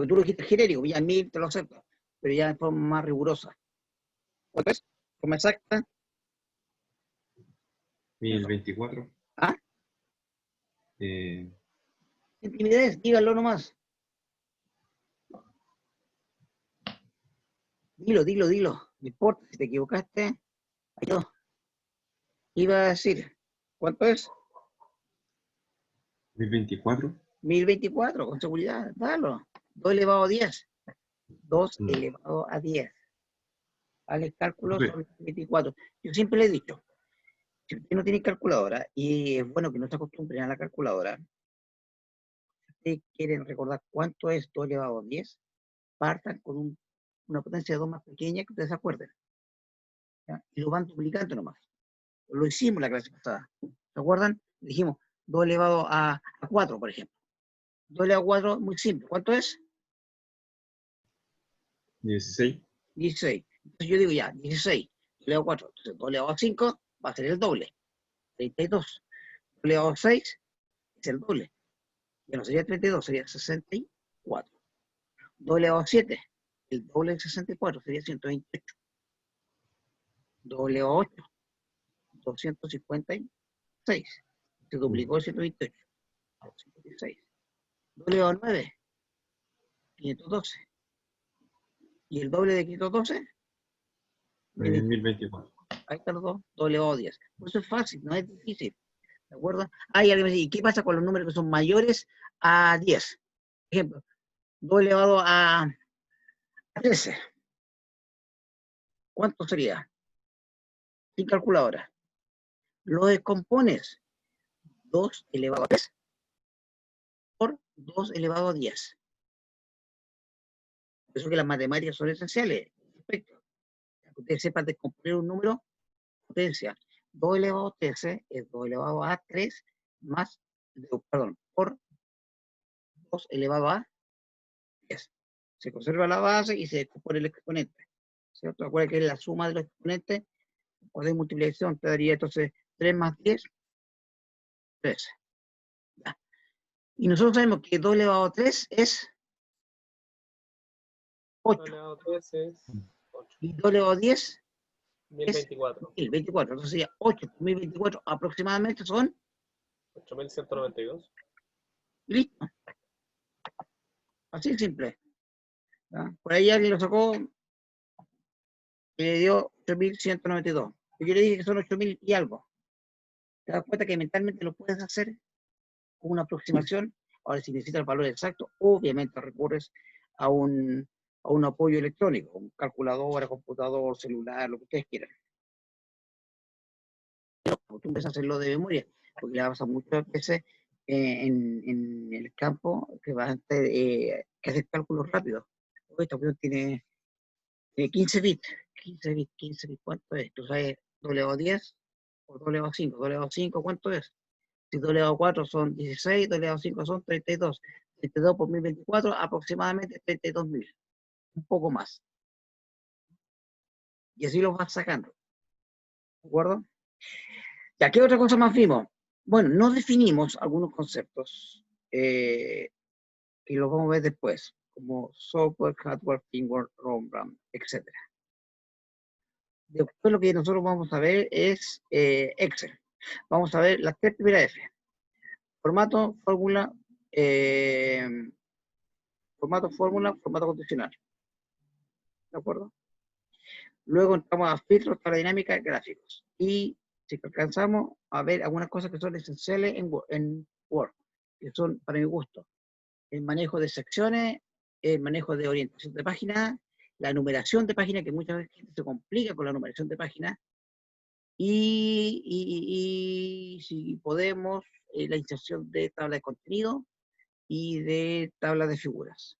Porque tú lo dijiste genérico, ya 1000 te lo acepto, pero ya de forma más rigurosa. ¿Cuánto es? ¿Forma exacta? 1024. ¿Ah? Eh, Sin timidez, díganlo nomás. Dilo. No importa, si te equivocaste, ahí no. Iba a decir, ¿cuánto es? 1024. 1024, con seguridad, dalo. 2 elevado a 10. 2 No. elevado a 10. Vale, cálculos Profe, son 24. Yo siempre le he dicho, si usted no tiene calculadora, y es bueno que no se acostumbren a la calculadora, si ustedes quieren recordar cuánto es 2 elevado a 10, partan con una potencia de 2 más pequeña que ustedes se acuerden. ¿Ya? Y lo van duplicando nomás. Lo hicimos la clase pasada. ¿Se acuerdan? Dijimos 2 elevado a 4, por ejemplo. 2 elevado a 4, muy simple. ¿Cuánto es? 16. 16. Entonces yo digo ya, 16, 2 elevado a 4. Entonces 2 elevado a 5 va a ser el doble. 32. 2 elevado a 6 es el doble. Ya no sería 32, sería 64. 2 elevado a 7, el doble de 64 sería 128. 2 elevado a 8, 256. Se duplicó el 128. 256. 2 elevado a 9, 512. Y el doble de 512, 1024. ahí están los dos, 2 elevado a 10. Por eso es fácil, no es difícil. ¿De acuerdo? Hay alguien me dice, ¿y qué pasa con los números que son mayores a 10? Por ejemplo, 2 elevado a 13. ¿Cuánto sería? Sin calculadora. Lo descompones. 2 elevado a 3 por 2 elevado a 10. Por eso que las matemáticas son esenciales. Perfecto. Que ustedes sepan descomponer un número, potencia. 2 elevado a 13 es 2 elevado a 3 más, perdón, por 2 elevado a 10. Se conserva la base y se descompone el exponente. ¿Cierto? Recuerda que es la suma de los exponentes o de multiplicación te daría entonces 3 más 10, 13. Ya. Y nosotros sabemos que 2 elevado a 3 es 8. 2 elevado a 3 es 8. Y 2 elevado a 10 es 1024. 1024. Entonces sería 8 por 1024 aproximadamente son 8192. listo. Así de simple. ¿Ya? Por ahí alguien lo sacó y le dio 8192. Yo le dije que son 8000 y algo. Te das cuenta que mentalmente lo puedes hacer con una aproximación. Ahora, si necesitas el valor exacto, obviamente recurres a un apoyo electrónico, un calculadora, computador, celular, lo que ustedes quieran. Pero tú empiezas a hacerlo de memoria, porque le pasa muchas veces en el campo que vas a hacer, que hacer cálculos rápidos. Esta opción tiene 15 bits. 15 bits, ¿cuánto es? Tú sabes, doble o 10 o doble o 5. Doble o 5, ¿cuánto es? Si 2 elevado a 4 son 16, 2 elevado a 5 son 32. 32 por 1024, aproximadamente 32.000. Un poco más. Y así los vas sacando. ¿De acuerdo? Ya, ¿qué otra cosa más vimos? Bueno, no definimos algunos conceptos que los vamos a ver después, como software, hardware, firmware, ROM, RAM, etc. Después lo que nosotros vamos a ver es Excel. Vamos a ver las 3 primeras F. Formato, fórmula, formato condicional. ¿De acuerdo? Luego entramos a filtros, tabla dinámica, gráficos. Y si alcanzamos a ver algunas cosas que son esenciales en Word, que son, para mi gusto, el manejo de secciones, el manejo de orientación de página, la numeración de página, que muchas veces se complica con la numeración de página, y si podemos, la inserción de tabla de contenido y de tabla de figuras.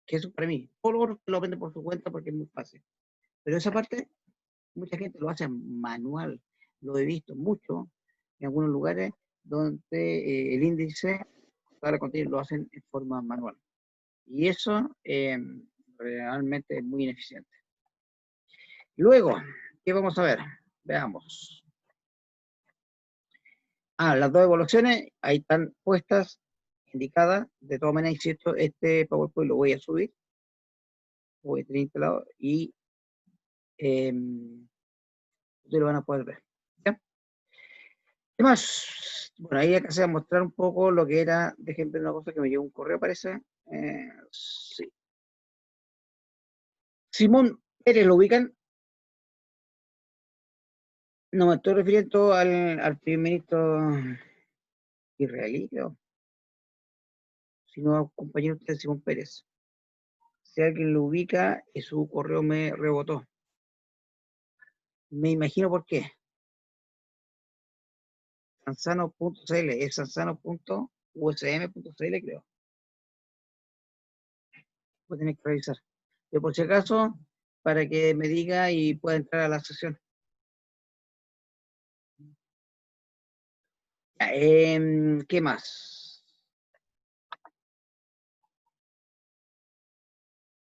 Que eso para mí, todo lo otro lo aprende por su cuenta porque es muy fácil. Pero esa parte, mucha gente lo hace manual. Lo he visto mucho en algunos lugares donde el índice, tabla de contenido, lo hacen en forma manual. Y eso realmente es muy ineficiente. Luego, ¿qué vamos a ver? Veamos. Las 2 evaluaciones, ahí están puestas indicada. De todas maneras, insisto, este PowerPoint lo voy a subir, lo voy a tener instalado y ustedes lo van a poder ver. ¿Ya? ¿Qué más? Bueno, ahí acá se va a mostrar un poco lo que era, déjenme ver una cosa que me llegó un correo, parece. Sí. Simón Pérez, ¿lo ubican? No me estoy refiriendo al primer ministro israelí, creo, sino a un compañero de Simón Pérez. Si alguien lo ubica, su correo me rebotó. Me imagino por qué. Sansano.cl, es sansano.usm.cl, creo. Voy a tener que revisar. Pero por si acaso, para que me diga y pueda entrar a la sesión. Ya, ¿qué más?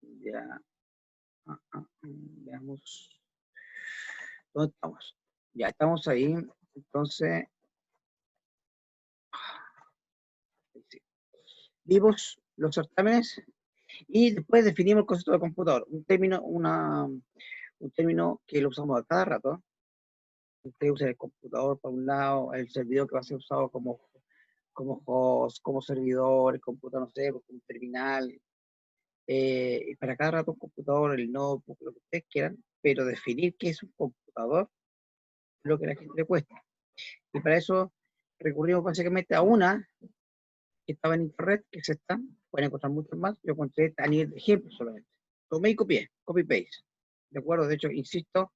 Ya. Veamos. ¿Dónde estamos? Ya estamos ahí. Entonces, vimos los certámenes y después definimos el concepto de computador. Un término que lo usamos a cada rato. Usted usa el computador por un lado, el servidor que va a ser usado como host, como servidor, el computador, no sé, como un terminal. Y para cada rato un computador, el notebook, lo que ustedes quieran, pero definir qué es un computador es lo que a la gente le cuesta. Y para eso recurrimos básicamente a una que estaba en internet, que es esta. Pueden encontrar muchas más. Yo encontré a nivel de ejemplo solamente. Tomé y copié, copy-paste. ¿De acuerdo? De hecho, insisto,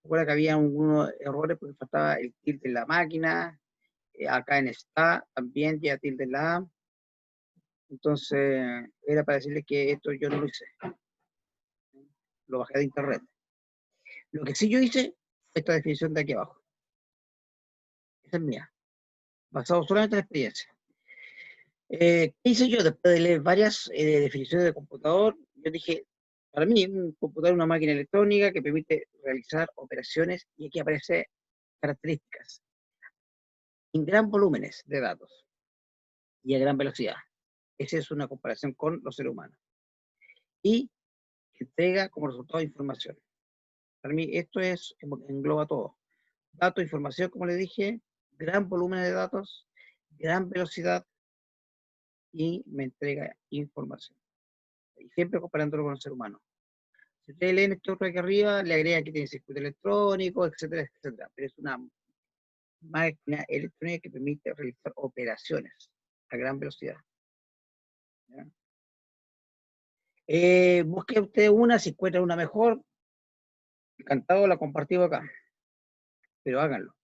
recuerda que había algunos errores porque faltaba el tilde en la máquina. Acá en está también ya tilde en la A. Entonces, era para decirles que esto yo no lo hice. Lo bajé de internet. Lo que sí yo hice fue esta definición de aquí abajo. Esa es mía. Basado solamente en la experiencia. ¿Qué hice yo después de leer varias definiciones de computador? Yo dije, para mí, un computador es una máquina electrónica que permite realizar operaciones y aquí aparece características. En gran volúmenes de datos y a gran velocidad. Esa es una comparación con los seres humanos. Y entrega como resultado información. Para mí esto engloba todo. Datos, información, como le dije, gran volumen de datos, gran velocidad y me entrega información. Y siempre comparándolo con el ser humano. Si ustedes leen esto otro aquí arriba, le agrega que tiene circuito electrónico, etcétera, etcétera. Pero es una máquina electrónica que permite realizar operaciones a gran velocidad. Busque usted una, si encuentra una mejor, encantado, la compartimos acá. Pero háganlo.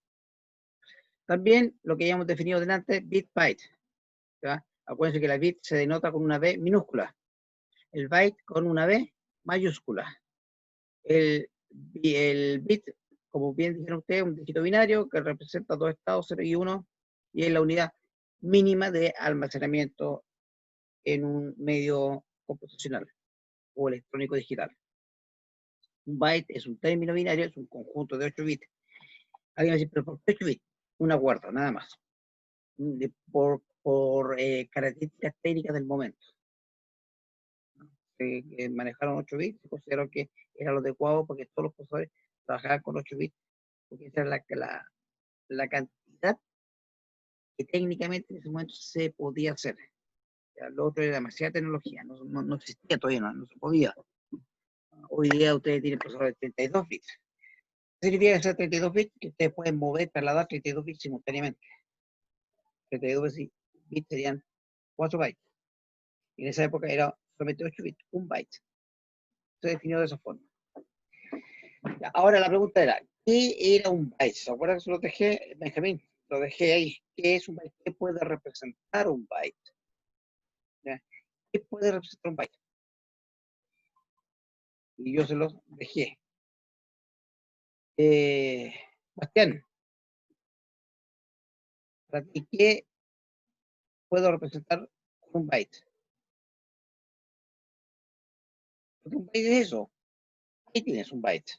También lo que ya hemos definido delante, bit-byte. Acuérdense que la bit se denota con una B minúscula. El byte con una B mayúscula. El bit, como bien dijeron ustedes, un dígito binario que representa dos estados, 0 y 1, y es la unidad mínima de almacenamiento en un medio computacional o electrónico digital. Un byte es un término binario, es un conjunto de 8 bits. Alguien va a decir, pero ¿por qué 8 bits? Una cuarta, nada más. Por características técnicas del momento. Manejaron 8 bits, consideraron que era lo adecuado porque todos los procesadores trabajaban con 8 bits, porque esa era la cantidad que técnicamente en ese momento se podía hacer. Ya, lo otro era demasiada tecnología, no existía todavía, no se podía. Hoy día ustedes tienen procesadores de 32 bits. ¿Qué significa que sea 32 bits? Que ustedes pueden mover, trasladar 32 bits simultáneamente. 32 bits serían 4 bytes. Y en esa época era solamente 8 bits, un byte. Se definió de esa forma. Ahora la pregunta era, ¿qué era un byte? ¿Se acuerdan que se lo dejé, Benjamín? Lo dejé ahí. ¿Qué es un byte? ¿Qué puede representar un byte? ¿Ya? ¿Qué puede representar un byte? Y yo se los dejé. Bastián, ¿para ti qué puedo representar un byte? Porque un byte es eso. ¿Qué tienes un byte?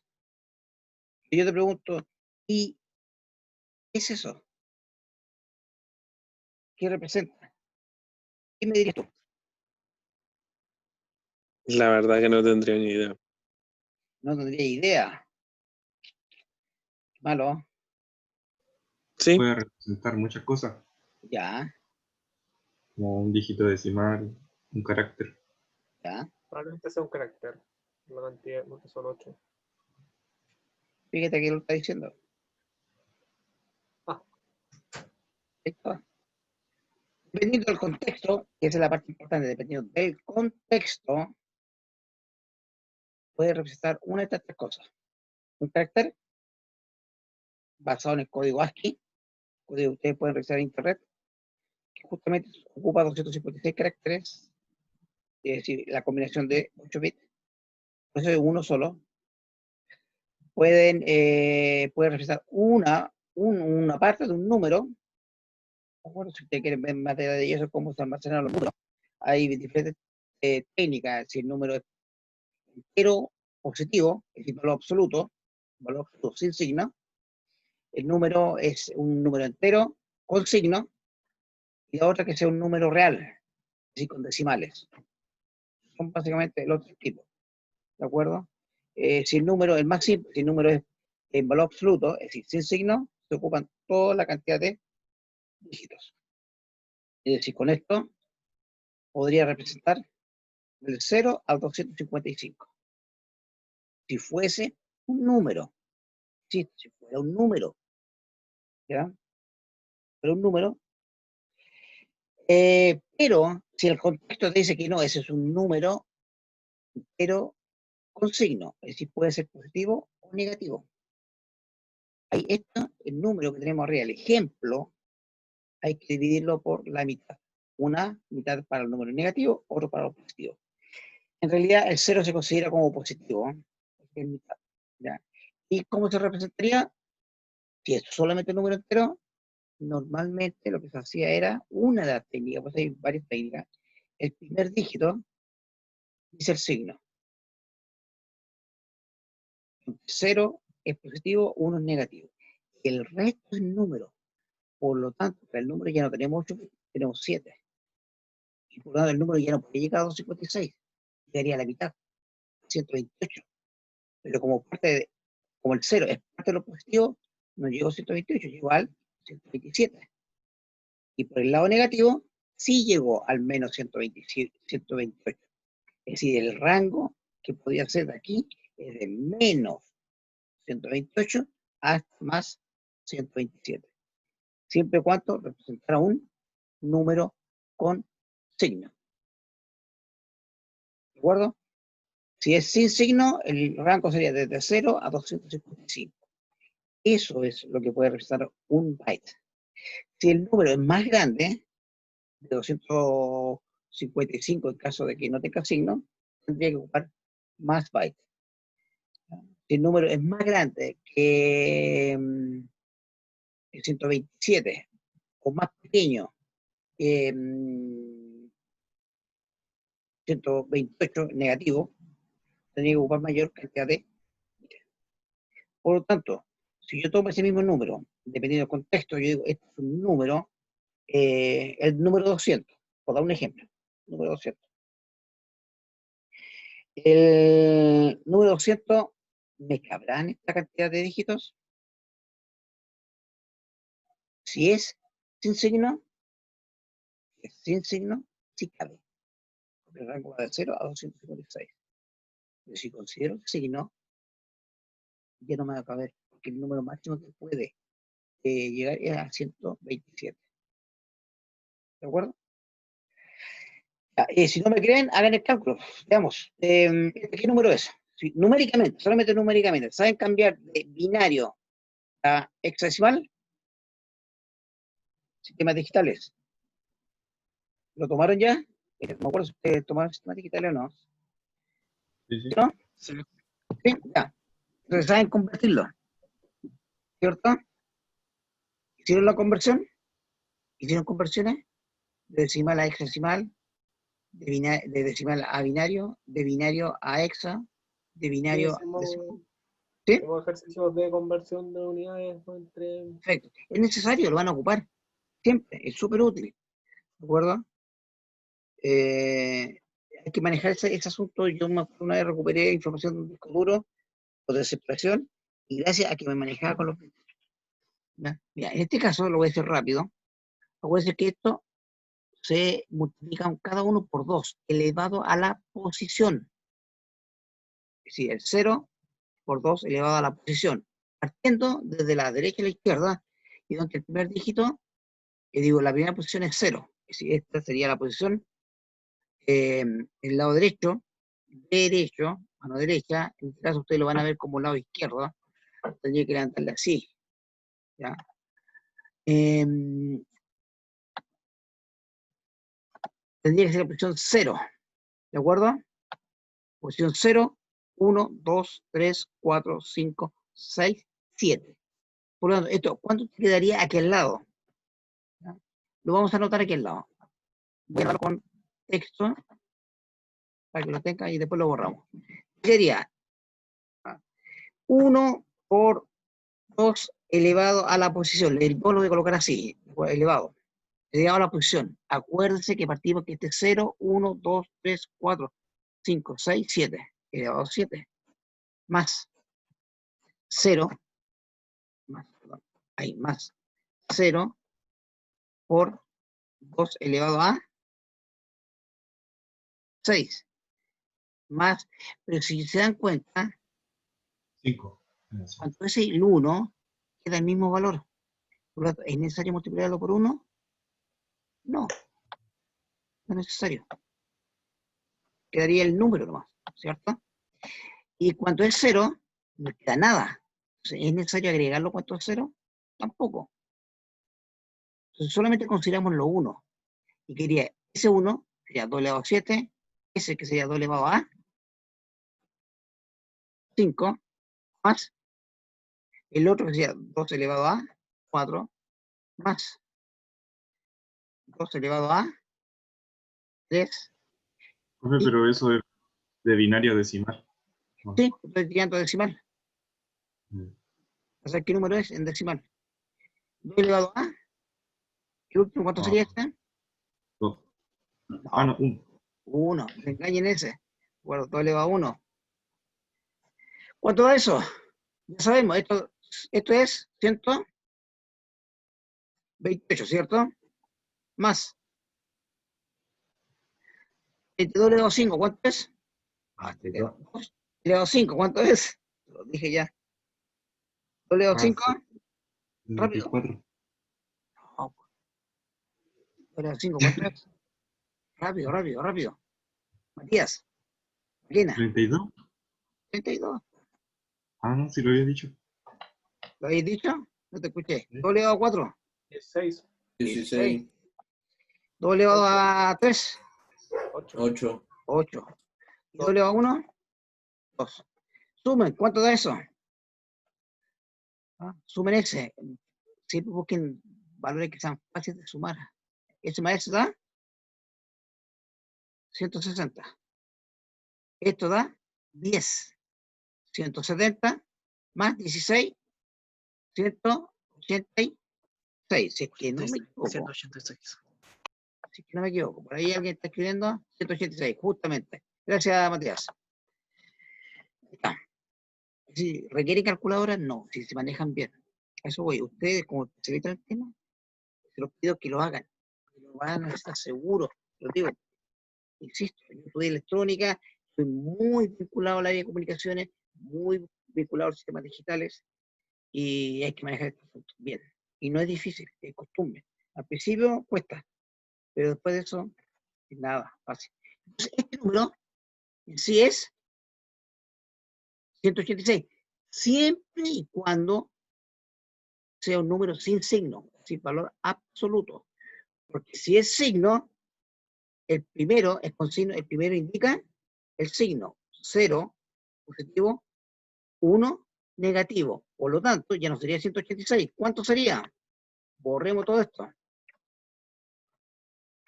Y yo te pregunto, ¿y qué es eso? ¿Qué representa? ¿Qué me dirías tú? La verdad que no tendría ni idea. No tendría idea. Malo, Sí, Puede representar muchas cosas, ya, como un dígito decimal, un carácter. ya. Probablemente sea un carácter. La cantidad, porque son 8. Fíjate que lo está diciendo. Ah. Ahí está. Dependiendo del contexto, que esa es la parte importante, dependiendo del contexto, puede representar una de estas tres cosas. Un carácter basado en el código ASCII, código que ustedes pueden revisar en internet, que justamente ocupa 256 caracteres, es decir, la combinación de 8 bits, por eso es uno solo. Pueden representar una parte de un número. Bueno, si ustedes quieren ver más de eso, cómo se almacenan los números, hay diferentes técnicas. Si el número es entero positivo, es decir, valor absoluto sin signo, el número es un número entero con signo, y la otra que sea un número real, es decir, con decimales. Son básicamente los tres tipos, ¿de acuerdo? Si el número es más simple, si el número es en valor absoluto, es decir, sin signo, se ocupan toda la cantidad de dígitos. Es decir, con esto podría representar del 0 al 255. Si fuese un número, si fuera un número, ¿ya? Pero un número, pero si el contexto te dice que no, ese es un número, pero con signo, es decir, puede ser positivo o negativo. Ahí está el número que tenemos arriba, el ejemplo, hay que dividirlo por la mitad. Una mitad para el número negativo, otro para lo positivo. En realidad, el 0 se considera como positivo, es mitad, ¿ya? ¿Y cómo se representaría? Si es solamente un número entero, normalmente lo que se hacía era una de las técnicas, pues hay varias técnicas. El primer dígito dice el signo. 0 es positivo, 1 es negativo. El resto es número. Por lo tanto, para el número ya no tenemos 8, tenemos 7. Y por lo tanto, el número ya no puede llegar a 256. Llegaría a la mitad, 128. Pero como el 0 es parte de lo positivo, no llegó a 128, llegó al 127. Y por el lado negativo, sí llegó al menos 127, 128. Es decir, el rango que podía ser de aquí es de menos 128 hasta más 127. Siempre y cuando representara un número con signo. ¿De acuerdo? Si es sin signo, el rango sería desde 0 a 255. Eso es lo que puede representar un byte. Si el número es más grande, de 255 en caso de que no tenga signo, tendría que ocupar más bytes. Si el número es más grande que el 127 o más pequeño que 128 negativo, tendría que ocupar mayor cantidad de. Por lo tanto, si yo tomo ese mismo número, dependiendo del contexto, yo digo, este es un número, el número 200, por dar un ejemplo, número 200. El número 200, ¿me cabrán esta cantidad de dígitos? Si es sin signo, sí cabe. Porque el rango va de 0 a 256. Pero si considero el signo, ya no me va a caber, porque el número máximo que puede llegar es a 127. ¿De acuerdo? Si no me creen, hagan el cálculo. Veamos, ¿qué número es? Si, numéricamente, solamente numéricamente, ¿saben cambiar de binario a hexadecimal? Sistemas digitales. ¿Lo tomaron ya? No me acuerdo si ustedes tomaron sistemas digitales o no. Sí, sí. ¿No? sí. Sí, ya. Entonces saben convertirlo, ¿cierto? ¿Hicieron la conversión? ¿Hicieron conversiones? De decimal a hexadecimal, de decimal a binario, de binario a hexa, de Sí, binario a hicimos, decimal. ¿Sí? hicimos ejercicios de conversión de unidades entre. Perfecto. Es necesario, lo van a ocupar. Siempre. Es súper útil. ¿De acuerdo? hay que manejar ese asunto. Yo una vez recuperé información de un disco duro por desesperación y gracias a que me manejaba con los... ¿Ya? Mira, en este caso lo voy a hacer rápido. Acuérdense que esto se multiplica cada uno por 2 elevado a la posición. Es decir, el 0 por 2 elevado a la posición. Partiendo desde la derecha a la izquierda, y donde el primer dígito, la primera posición es 0. Es decir, esta sería la posición, el lado derecho, mano derecha. En este caso ustedes lo van a ver como lado izquierdo. Tendría que levantarle así. ¿Ya? Tendría que ser la posición 0. ¿De acuerdo? Posición 0, 1, 2, 3, 4, 5, 6, 7. Por lo tanto, esto, ¿cuánto te quedaría aquí al lado? ¿Ya? Lo vamos a anotar aquí al lado. Voy a darlo con texto para que lo tenga y después lo borramos. Sería 1 por 2 elevado a la posición. El 2 lo voy a colocar así, elevado. Elevado a la posición. Acuérdense que partimos que este es 0, 1, 2, 3, 4, 5, 6, 7. Elevado a 7. Más 0. Más 0 por 2 elevado a 6. Más, pero si se dan cuenta, 5. cuando es el 1, queda el mismo valor. Por lo tanto, ¿es necesario multiplicarlo por 1? No, no es necesario. Quedaría el número nomás, ¿cierto? Y cuando es 0, no queda nada. Entonces, ¿es necesario agregarlo cuando es 0? Tampoco. Entonces, solamente consideramos lo 1. Y quería ese 1, sería 2 elevado a 7, ese que sería 2 elevado a 5, más el otro que sería 2 elevado a 4, más 2 elevado a 3. Profe, Y, pero eso es de binario a decimal. ¿No? sí, estoy tirando decimal. Mm. O sea, ¿qué número es en decimal? 2 elevado a, ¿el último cuánto sería este? 2. No, No, 1. 1, no engañen ese. Bueno, 2 elevado a 1. ¿Cuánto da eso? Ya sabemos, esto es 128, ¿cierto? Más 22 elevado a 5, ¿cuánto es? 2 elevado a 5, ¿cuánto es? Lo dije ya. 2 elevado a 5, rápido. 24. No, 2 elevado a 5, ¿cuánto es? Rápido, rápido, rápido. Matías, Marina, 32. 32. Ah, no, si lo había dicho. ¿Lo habéis dicho? No te escuché. Sí. 2 elevado a 4. 16, 16, 2 elevado a 3. 8. 8, 8. ¿Y 2 elevado a 1? 2. Sumen, ¿cuánto da eso? ¿Ah? Sumen ese. Siempre busquen valores que sean fáciles de sumar. Ese más eso da 160. Esto da 10. 170 más 16, 186. Si es que no me equivoco. 186. Si es que no me equivoco. Por ahí alguien está escribiendo 186, justamente. Gracias, Matías. Está. Si requiere calculadora, no. Si se manejan bien. A eso voy. Ustedes, como especialistas en el tema, se los pido que lo hagan. Que lo van a estar seguros. Lo digo, insisto, yo estudié electrónica, estoy muy vinculado al área de comunicaciones, muy vinculado a los sistemas digitales, y hay que manejar estos asuntos bien. Y no es difícil, es costumbre. Al principio cuesta, pero después de eso, nada, fácil. Entonces, este número en sí es 186, siempre y cuando sea un número sin signo, sin valor absoluto. Porque si es signo, el primero es con signo, el primero indica el signo 0, positivo, 1, negativo. Por lo tanto, ya no sería 186. ¿Cuánto sería? Borremos todo esto.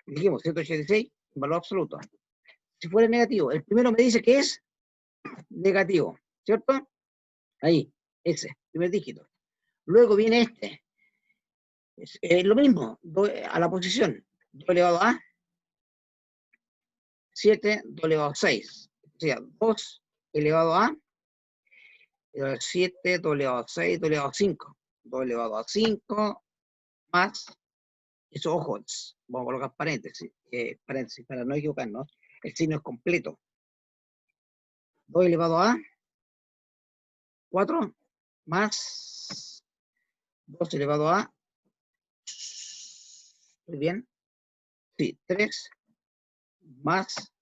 Dijimos 186, valor absoluto. Si fuera negativo, el primero me dice que es negativo, ¿cierto? Ahí, ese, primer dígito. Luego viene este. Es lo mismo, a la posición. 2 elevado a 7, 2 elevado a 6. O sea, 2 elevado a 7, 2 elevado a 6, 2 elevado a 5. 2 elevado a 5 más, eso, ojo, vamos a colocar paréntesis para no equivocarnos. El signo es completo. 2 elevado a 4 más 2 elevado a, ¿muy bien? Sí, 3 más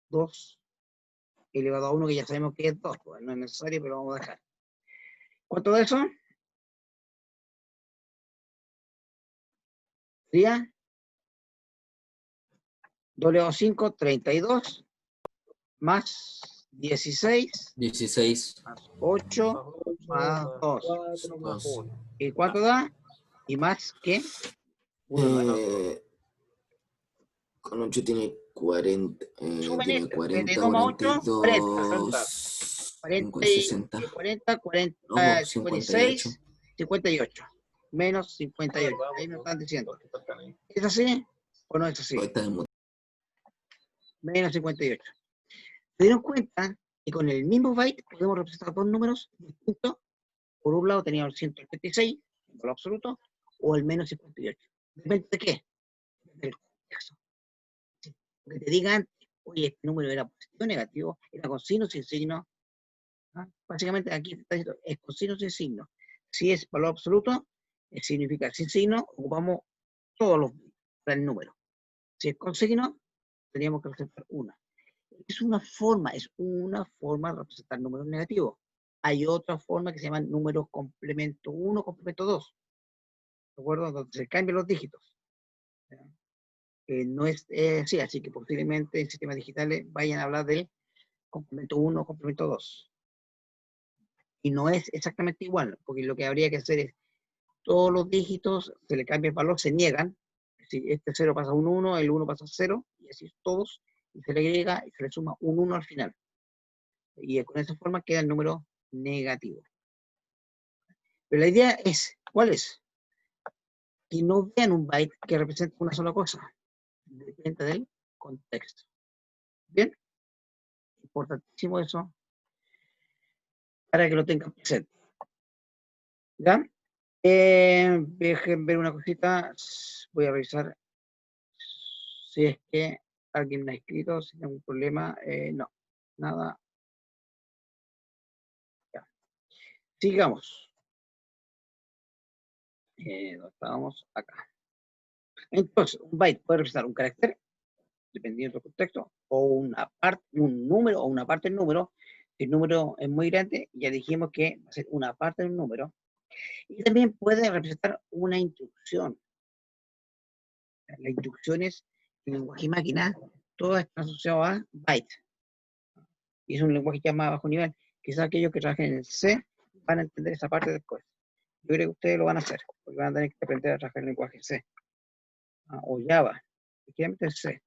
2 elevado a 1, que ya sabemos que es 2, pues no es necesario, pero vamos a dejar. ¿Cuánto de eso? Sería 2 elevado a 5, 32, más 16, 16. más 8, Más 8, más más 2. 4, más 1. ¿Y cuánto da? ¿Y más qué? 1 nuevo. Con 8 tiene 40. Sumen Tiene este, 40, 32 más 8, 40. 42. 40, 60. 40, 40, No, pues, 56, 58. Menos A ver, 58. vamos, Ahí me están diciendo. porque faltan ahí. ¿Es así o no es así? Ahí está el Menos 58. ¿Se dieron cuenta que con el mismo byte podemos representar dos números distintos? Por un lado teníamos el 136, en valor absoluto, o el menos 58. ¿Depende de qué? Del contexto. Que te digan, oye, este número era positivo o negativo, era con signo o sin signo. ¿Ah? Básicamente aquí está diciendo, es con signo o sin signo. Si es valor absoluto, significa sin signo, ocupamos todos los para el número. Si es con signo, teníamos que representar una. Es una forma de representar números negativos. Hay otra forma que se llama números complemento 1, complemento 2. ¿De acuerdo? Donde se cambian los dígitos. No es así que posiblemente en sistemas digitales vayan a hablar del complemento 1 o complemento 2. Y no es exactamente igual, porque lo que habría que hacer es todos los dígitos, se le cambia el valor, se niegan. Es decir, este 0 pasa a un 1, el 1 pasa a 0, y así todos, y se le agrega y se le suma un 1 al final. Y con esa forma queda el número negativo. Pero la idea es, ¿cuál es? Que no vean un byte que representa una sola cosa. Depende del contexto. ¿Bien? Importantísimo eso para que lo tengan presente. ¿Ya? Dejen ver una cosita. Voy a revisar si es que alguien me ha escrito, si tengo un problema. No, nada. Ya. Sigamos. ¿Dónde estábamos? Acá. Entonces, un byte puede representar un carácter, dependiendo del contexto, o una parte, un número o una parte del número. Si el número es muy grande, ya dijimos que va a ser una parte del número. Y también puede representar una instrucción. Las instrucciones en lenguaje máquina, todas están asociadas a byte. Y es un lenguaje ya más bajo nivel. Quizás aquellos que trabajen en C van a entender esa parte después. Yo creo que ustedes lo van a hacer, porque van a tener que aprender a trabajar en lenguaje C. O Java, efectivamente C.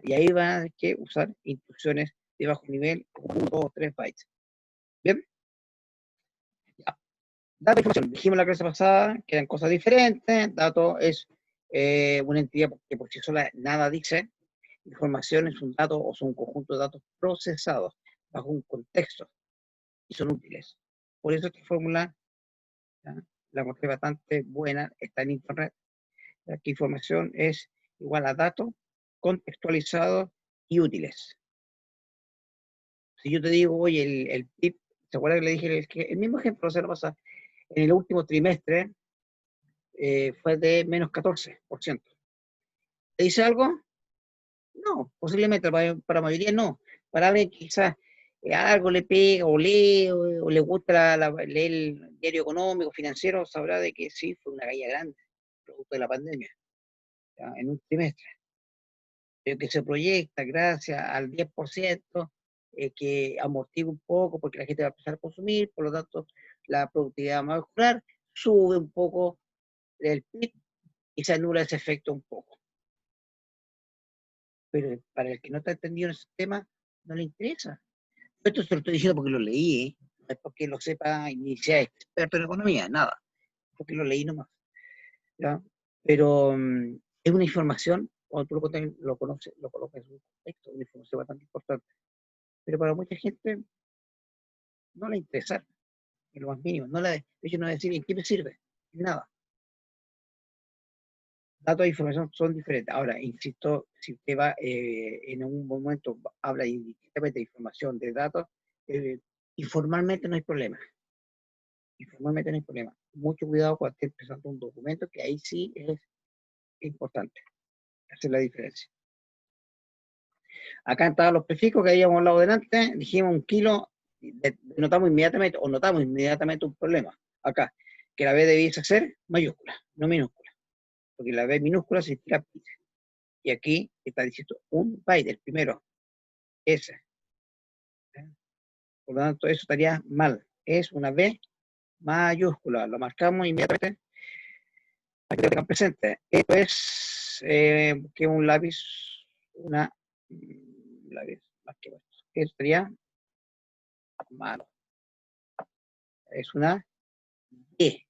Y ahí van a tener que usar instrucciones de bajo nivel, 1, 2, 3 bytes. ¿Bien? Ya. Dato e información. Dijimos la clase pasada que eran cosas diferentes. Dato es una entidad que por sí sola nada dice. Información es un dato o son un conjunto de datos procesados bajo un contexto y son útiles. Por eso esta fórmula, ¿ya?, la encontré bastante buena, está en internet. Aquí información es igual a datos contextualizados y útiles. Si yo te digo, oye, el PIB, ¿se acuerdan que le dije el mismo ejemplo? Se lo pasa, en el último trimestre fue de menos 14%. ¿Te dice algo? No, posiblemente para la mayoría no. Para alguien quizás algo le pega o lee o le gusta leer el diario económico, financiero, sabrá de que sí, fue una caída grande, producto de la pandemia, ¿ya?, en un trimestre. Pero que se proyecta gracias al 10%, que amortigua un poco porque la gente va a empezar a consumir, por lo tanto la productividad va a mejorar, sube un poco el PIB y se anula ese efecto un poco. Pero para el que no está entendido en ese tema, no le interesa. Esto se lo estoy diciendo porque lo leí, ¿eh? No es porque lo sepa ni sea experto en economía, nada. Porque lo leí nomás. ¿Ya? Pero es una información cuando tú lo conoces, lo colocas en un contexto, una información bastante importante. Pero para mucha gente no le interesa en lo más mínimo. Ellos no van a decir, ¿en qué me sirve? En nada. Datos e información son diferentes. Ahora, insisto, si usted va en un momento, habla indistintamente de información, de datos, informalmente no hay problema. Informalmente no hay problema. Mucho cuidado cuando esté presentando un documento, que ahí sí es importante hacer la diferencia. Acá estaban los prefijos que habíamos hablado delante, dijimos 1 kilo, notamos inmediatamente un problema. Acá, que la B debiese ser mayúscula, no minúscula, porque la B minúscula significa byte. Y aquí está diciendo un byte, el primero, ese. Por lo tanto, eso estaría mal. Es una B mayúscula, lo marcamos inmediatamente para que lo tengan presente. Esto es que un lápiz, lápiz más que esto. Esto sería malo. Es una E.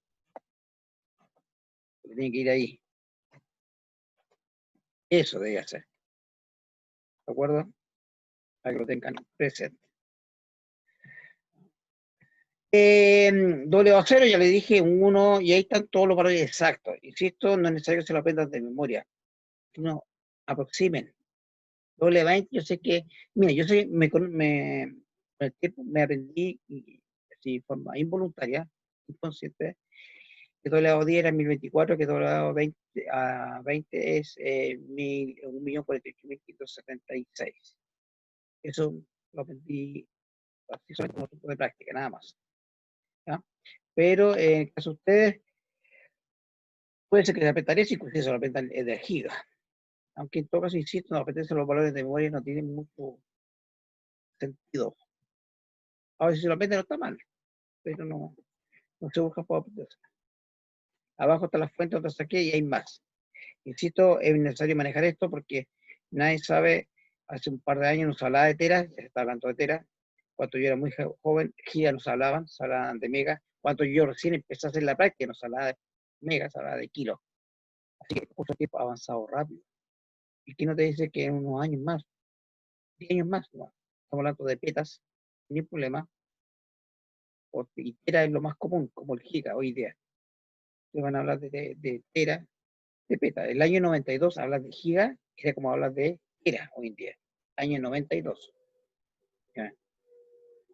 Tiene que ir ahí. Eso debe hacer. ¿De acuerdo? Para que lo tengan presente. Doble o cero, ya le dije, un 1, y ahí están todos los valores exactos. Insisto, no es necesario que se lo aprendan de memoria. Sino aproximen. Doble 20, yo sé que, mira, yo sé, con el tiempo me aprendí, así, de forma involuntaria, inconsciente, que doble a 10 era 1024, que doble a 20 es 1.048.576. Eso lo aprendí así solamente como tipo de práctica, nada más. ¿Ya? Pero en el caso de ustedes, puede ser que se apretan eso y que ustedes se lo apretan de giga. Aunque en todo caso, insisto, no apretarse los valores de memoria no tienen mucho sentido. A veces si lo apretan no está mal, pero no se busca por apretarse. Abajo está la fuente donde saqué y hay más. Insisto, es necesario manejar esto porque nadie sabe, hace un par de años nos hablaba de teras, ya se está hablando de teras, cuando yo era muy joven, gigas nos hablaban, se hablaban de megas, cuando yo recién empecé a hacer la práctica nos hablaba de megas, se hablaba de kilos. Así que el tiempo ha avanzado rápido. ¿Y quién no te dice que en unos años más, 10 años más? No. Estamos hablando de petas, sin problema, y tera es lo más común, como el giga hoy día. Ustedes van a hablar de tera, de peta. El año 92 hablas de giga, era como hablas de tera hoy en día. Año 92. ¿Ya?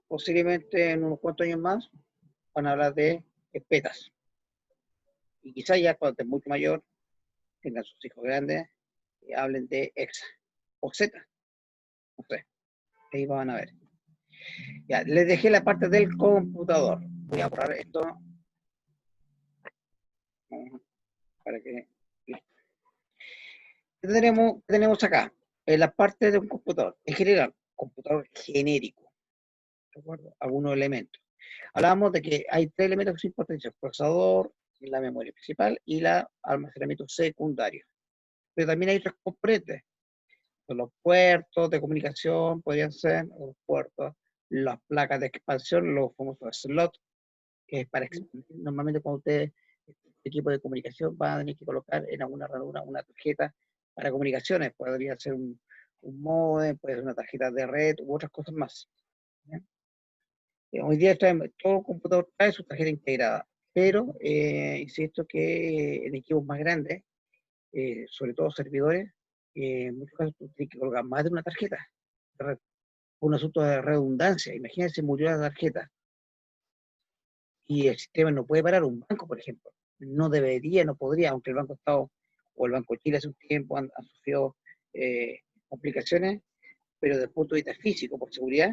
Posiblemente en unos cuantos años más van a hablar de petas. Y quizás ya cuando estén mucho mayor, tengan sus hijos grandes, y hablen de hexa o zeta. No sé. Ahí van a ver. Ya, les dejé la parte del computador. Voy a borrar esto. Para que. ¿Qué tenemos acá? En la parte de un computador. En general, computador genérico. ¿De acuerdo? Algunos elementos. Hablábamos de que hay 3 elementos que son importantes: el procesador, la memoria principal y el almacenamiento secundario. Pero también hay otros componentes. Los puertos de comunicación podrían ser, los puertos, las placas de expansión, los famosos slots, que es para expandir. Normalmente cuando ustedes, equipo de comunicación, van a tener que colocar en alguna ranura una tarjeta para comunicaciones. Podría ser un módem, puede ser una tarjeta de red u otras cosas más. Hoy día todo computador trae su tarjeta integrada, pero insisto que en equipos más grandes, sobre todo servidores, en muchos casos tú tienes que colocar más de una tarjeta. Un asunto de redundancia. Imagínense, murió la tarjeta y el sistema no puede parar. Un banco, por ejemplo, no debería, no podría, aunque el Banco Estado o el Banco de Chile hace un tiempo han sufrido complicaciones, pero desde el punto de vista físico, por seguridad,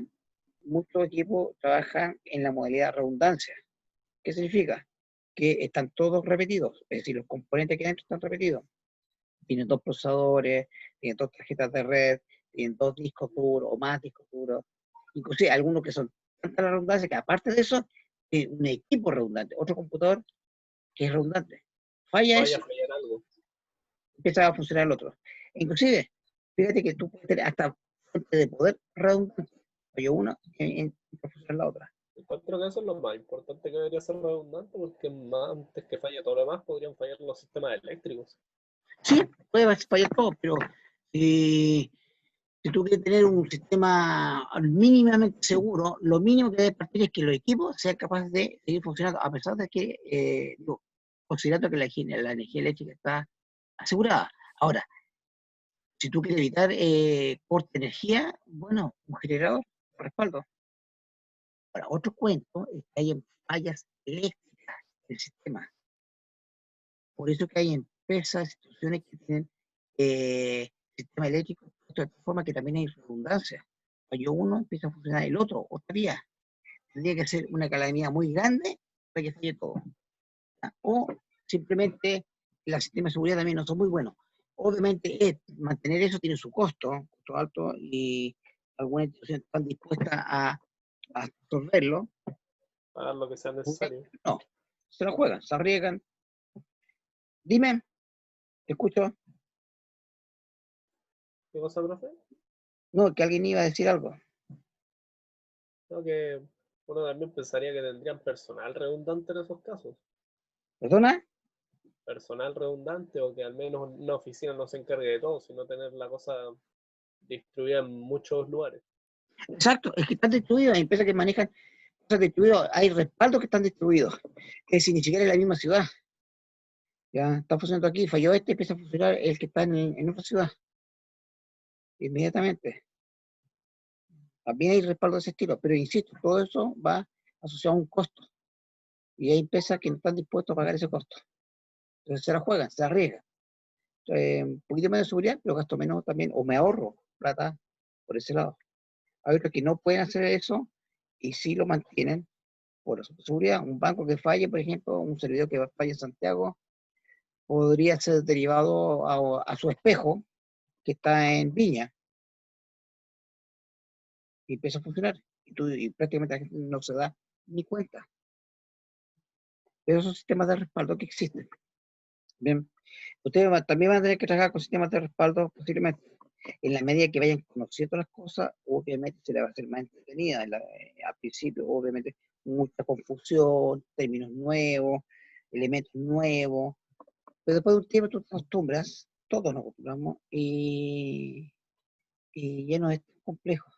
muchos equipos trabajan en la modalidad de redundancia. ¿Qué significa? Que están todos repetidos, es decir, los componentes que hay dentro están repetidos. Tienen 2 procesadores, tienen 2 tarjetas de red, tienen 2 discos duros o más discos duros, inclusive algunos que son tanta la redundancia que aparte de eso, tiene un equipo redundante, otro computador que es redundante. Falla Vaya eso, a fallar algo. empieza a funcionar el otro. Inclusive, fíjate que tú puedes tener hasta fuente de poder redundante. Falló una, para funcionar la otra. Encuentro que eso es lo más importante que debería ser redundante, porque más, antes que falle todo lo demás, podrían fallar los sistemas eléctricos. Sí, puede fallar todo, pero si tú quieres tener un sistema mínimamente seguro, lo mínimo que debe partir es que los equipos sean capaces de seguir funcionando, a pesar de que, considerando que la energía eléctrica está asegurada. Ahora, si tú quieres evitar corte de energía, bueno, un generador, respaldo. Ahora, otro cuento es que hay fallas eléctricas del sistema. Por eso que hay empresas, instituciones que tienen sistema eléctrico de tal forma que también hay redundancia. Falló uno, empieza a funcionar el otro, otra vía. Tendría que ser una calamidad muy grande para que falle todo. ¿Ya? O simplemente los sistemas de seguridad también no son muy buenos. Obviamente mantener eso tiene su costo alto, y algunas instituciones están dispuestas a absorberlo. Pagar lo que sea necesario. No, se lo juegan, se arriesgan. Dime, te escucho. ¿Qué cosa, profe? No, que alguien iba a decir algo. Creo que uno también pensaría que tendrían personal redundante en esos casos. ¿Perdona? Personal redundante, o que al menos una oficina no se encargue de todo, sino tener la cosa distribuida en muchos lugares. Exacto, es que están distribuidos, hay empresas que manejan cosas distribuidas, hay respaldos que están distribuidos, es decir, ni siquiera en la misma ciudad. Ya está funcionando aquí, falló este, empieza a funcionar el que está en otra ciudad. Inmediatamente. También hay respaldo de ese estilo, pero insisto, todo eso va asociado a un costo. Y hay empresas que no están dispuestas a pagar ese costo. Entonces se la juegan, se la arriesgan. Un poquito más de seguridad, pero gasto menos también, o me ahorro plata por ese lado. Hay otros que no pueden hacer eso y sí lo mantienen por seguridad. Un banco que falle, por ejemplo, un servidor que falle en Santiago, podría ser derivado a su espejo, que está en Viña, y empieza a funcionar. Y prácticamente la gente no se da ni cuenta. Pero esos sistemas de respaldo que existen. Bien, ustedes también van a tener que trabajar con sistemas de respaldo posiblemente. En la medida que vayan conociendo las cosas, obviamente se les va a hacer más entretenida. Al principio, obviamente, mucha confusión, términos nuevos, elementos nuevos, pero después de un tiempo tú te acostumbras, todos nos acostumbramos, y ya no es tan complejo.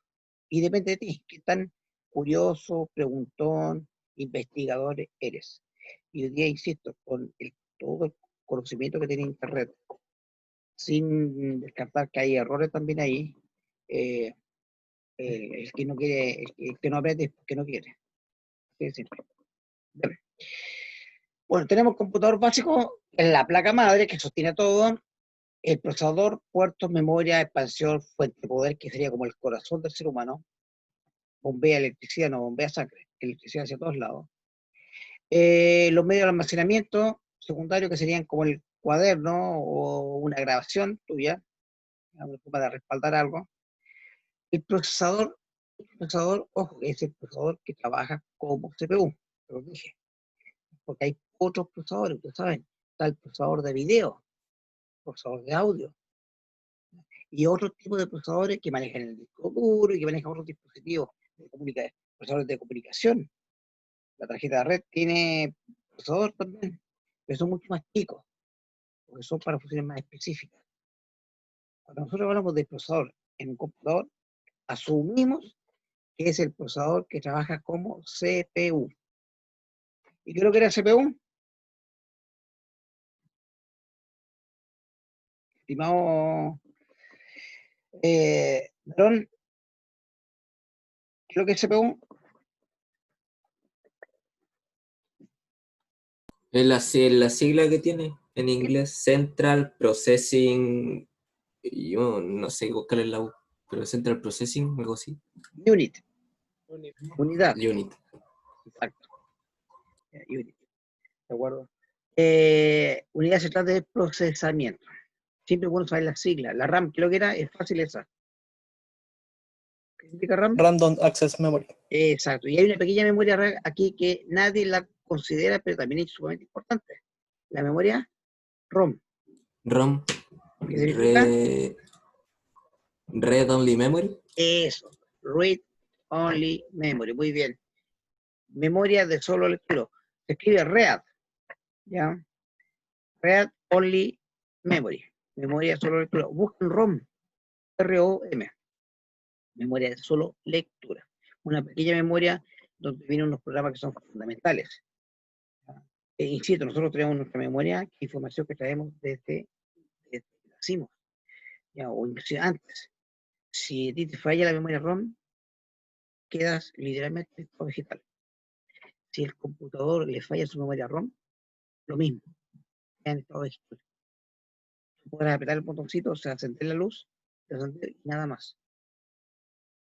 Y depende de ti, qué tan curioso, preguntón, investigador eres. Y hoy día, insisto, con todo el conocimiento que tiene Internet, sin descartar que hay errores también ahí, eh, el que no quiere, el que no aprende es porque no quiere. Así de simple. Bien. Bueno, tenemos computador básico, en la placa madre que sostiene todo, el procesador, puertos, memoria, expansión, fuente de poder, que sería como el corazón del ser humano, bombea electricidad, no bombea sangre, electricidad hacia todos lados. Los medios de almacenamiento secundario, que serían como el cuaderno o una grabación tuya, una forma de respaldar algo. El procesador, ojo, es el procesador que trabaja como CPU, te lo dije, porque hay otros procesadores, ustedes saben, está el procesador de video, procesador de audio, y otros tipos de procesadores que manejan el disco duro y que manejan otros dispositivos de procesadores de comunicación. La tarjeta de red tiene procesador también, pero son mucho más chicos, porque son para funciones más específicas. Cuando nosotros hablamos de procesador en un computador, asumimos que es el procesador que trabaja como CPU. ¿Y qué es lo que era CPU? Estimado Aaron, ¿qué es lo que es CPU? Es la sigla que tiene en inglés, Central Processing, yo no sé cuál es la U, pero Central Processing, algo así. Unit. Unidad. Unit. Exacto. Unit. ¿De acuerdo? Unidad central de procesamiento. Siempre es bueno saber las siglas. La RAM, creo que era, es fácil esa. ¿Qué significa RAM? Random Access Memory. Exacto. Y hay una pequeña memoria RAM aquí que nadie la considera, pero también es sumamente importante. La memoria ROM. ROM. ¿Qué significa? Read Only Memory. Eso. Read Only Memory. Muy bien. Memoria de solo lectura. Se escribe READ. ¿Ya? Read Only Memory. memoria de solo lectura. Busquen ROM, R-O-M, memoria de solo lectura. Una pequeña memoria donde vienen unos programas que son fundamentales. Insisto, nosotros tenemos nuestra memoria, que información que traemos desde que nacimos, ¿ya? O inclusive antes. Si a ti te falla la memoria ROM, quedas literalmente en estado vegetal. Si el computador le falla su memoria ROM, lo mismo, queda en estado vegetal. Podrás apretar el botoncito, o sea, encender la luz, y nada más.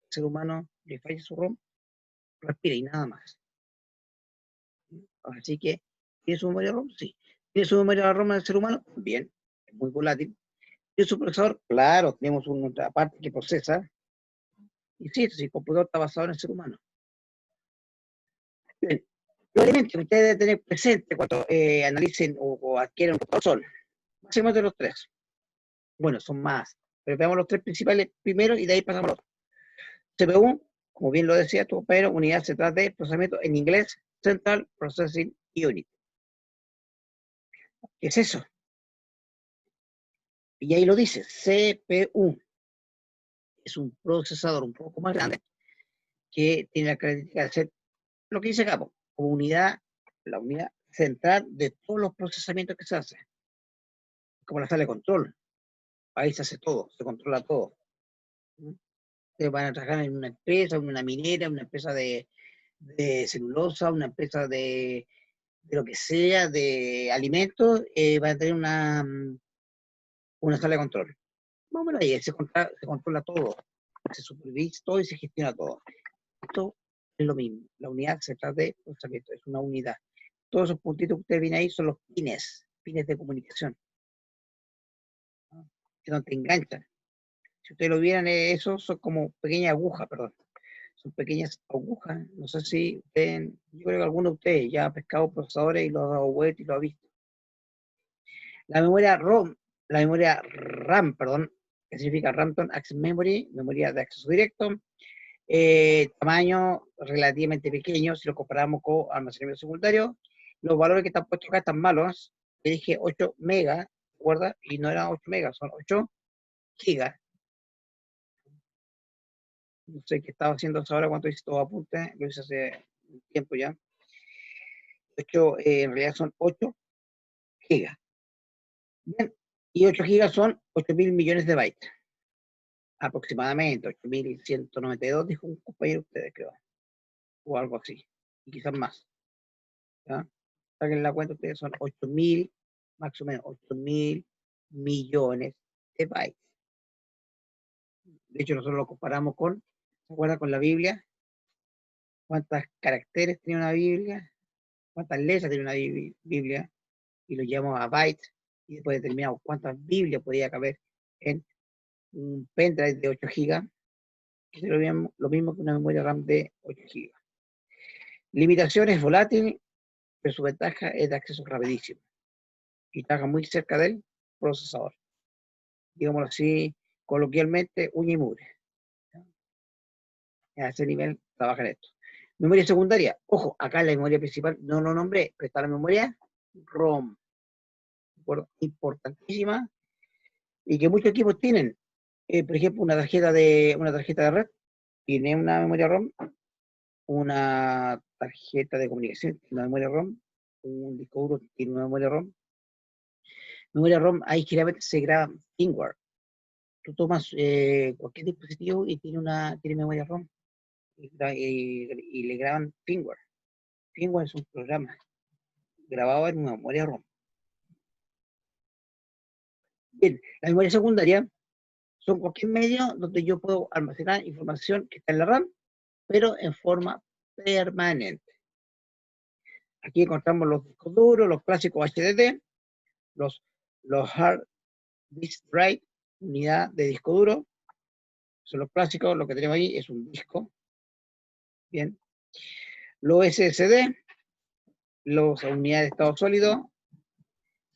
El ser humano le falla su ROM, respira y nada más. Así que, ¿tiene su memoria ROM? Sí. ¿Tiene su memoria ROM el ser humano? Bien, es muy volátil. ¿Tiene su procesador? Claro, tenemos una parte que procesa. Insisto, si el computador está basado en el ser humano. Bien, los elementos que ustedes deben tener presentes cuando analicen o adquieren un computador son, básicamente los tres. Bueno, son más, pero veamos los tres principales primero y de ahí pasamos a los otros. CPU, como bien lo decía tu compañero, unidad central de procesamiento, en inglés, Central Processing Unit. ¿Qué es eso? Y ahí lo dice, CPU. Es un procesador un poco más grande que tiene la característica de ser lo que dice acá, como unidad, la unidad central de todos los procesamientos que se hacen. Como la sala de control. Ahí se hace todo, se controla todo. Ustedes van a trabajar en una empresa, en una minera, en una empresa de celulosa, una empresa de lo que sea, de alimentos, van a tener una sala de control. Más o menos ahí se controla todo, se supervisa todo y se gestiona todo. Esto es lo mismo, la unidad central de procesamiento, es una unidad. Todos esos puntitos que ustedes ven ahí son los pines de comunicación, que no te enganchan. Si ustedes lo vieran, esos son como pequeñas agujas, perdón. Son pequeñas agujas. No sé si ustedes, yo creo que alguno de ustedes ya ha pescado procesadores y lo ha dado vuelta y lo ha visto. La memoria ROM, la memoria RAM, perdón, que significa Random Access Memory, memoria de acceso directo, tamaño relativamente pequeño si lo comparamos con almacenamiento secundario. Los valores que están puestos acá están malos. Le dije 8 megas, ¿recuerda? Y no eran 8 megas, son 8 gigas. No sé qué estaba haciendo hasta ahora, cuánto hice todo apunte, lo hice hace un tiempo ya. 8, en realidad son 8 gigas. Bien, y 8 gigas son 8.000 millones de bytes. Aproximadamente 8.192, dijo un compañero de ustedes, creo. O algo así. Y quizás más. ¿Ya? Saquen la cuenta, ustedes son 8.000, más o menos 8.000 millones de bytes. De hecho, nosotros lo comparamos con, ¿se acuerdan con la Biblia? ¿Cuántos caracteres tiene una Biblia? ¿Cuántas letras tiene una Biblia? Y lo llevamos a bytes y después determinamos cuántas Biblias podría caber en un pendrive de 8 gigas, que es lo mismo que una memoria RAM de 8 gigas. Limitaciones volátil, pero su ventaja es de acceso rapidísimo y trabaja muy cerca del procesador. Digámoslo así, coloquialmente, uña y mugre. A ese nivel trabaja en esto. Memoria secundaria, ojo, acá en la memoria principal no lo nombré, pero está la memoria ROM, ¿de acuerdo? Importantísima, y que muchos equipos tienen. Por ejemplo, una tarjeta de red tiene una memoria ROM, una tarjeta de comunicación tiene una memoria ROM, un disco duro tiene una memoria ROM. Memoria ROM, ahí generalmente se graba firmware. Tú tomas cualquier dispositivo y tiene memoria ROM y le graban firmware. Firmware es un programa grabado en una memoria ROM. Bien, la memoria secundaria son cualquier medio donde yo puedo almacenar información que está en la RAM, pero en forma permanente. Aquí encontramos los discos duros, los clásicos HDD, los hard disk drive, unidad de disco duro, son los clásicos, lo que tenemos ahí es un disco. Bien. Los SSD, los unidades de estado sólido,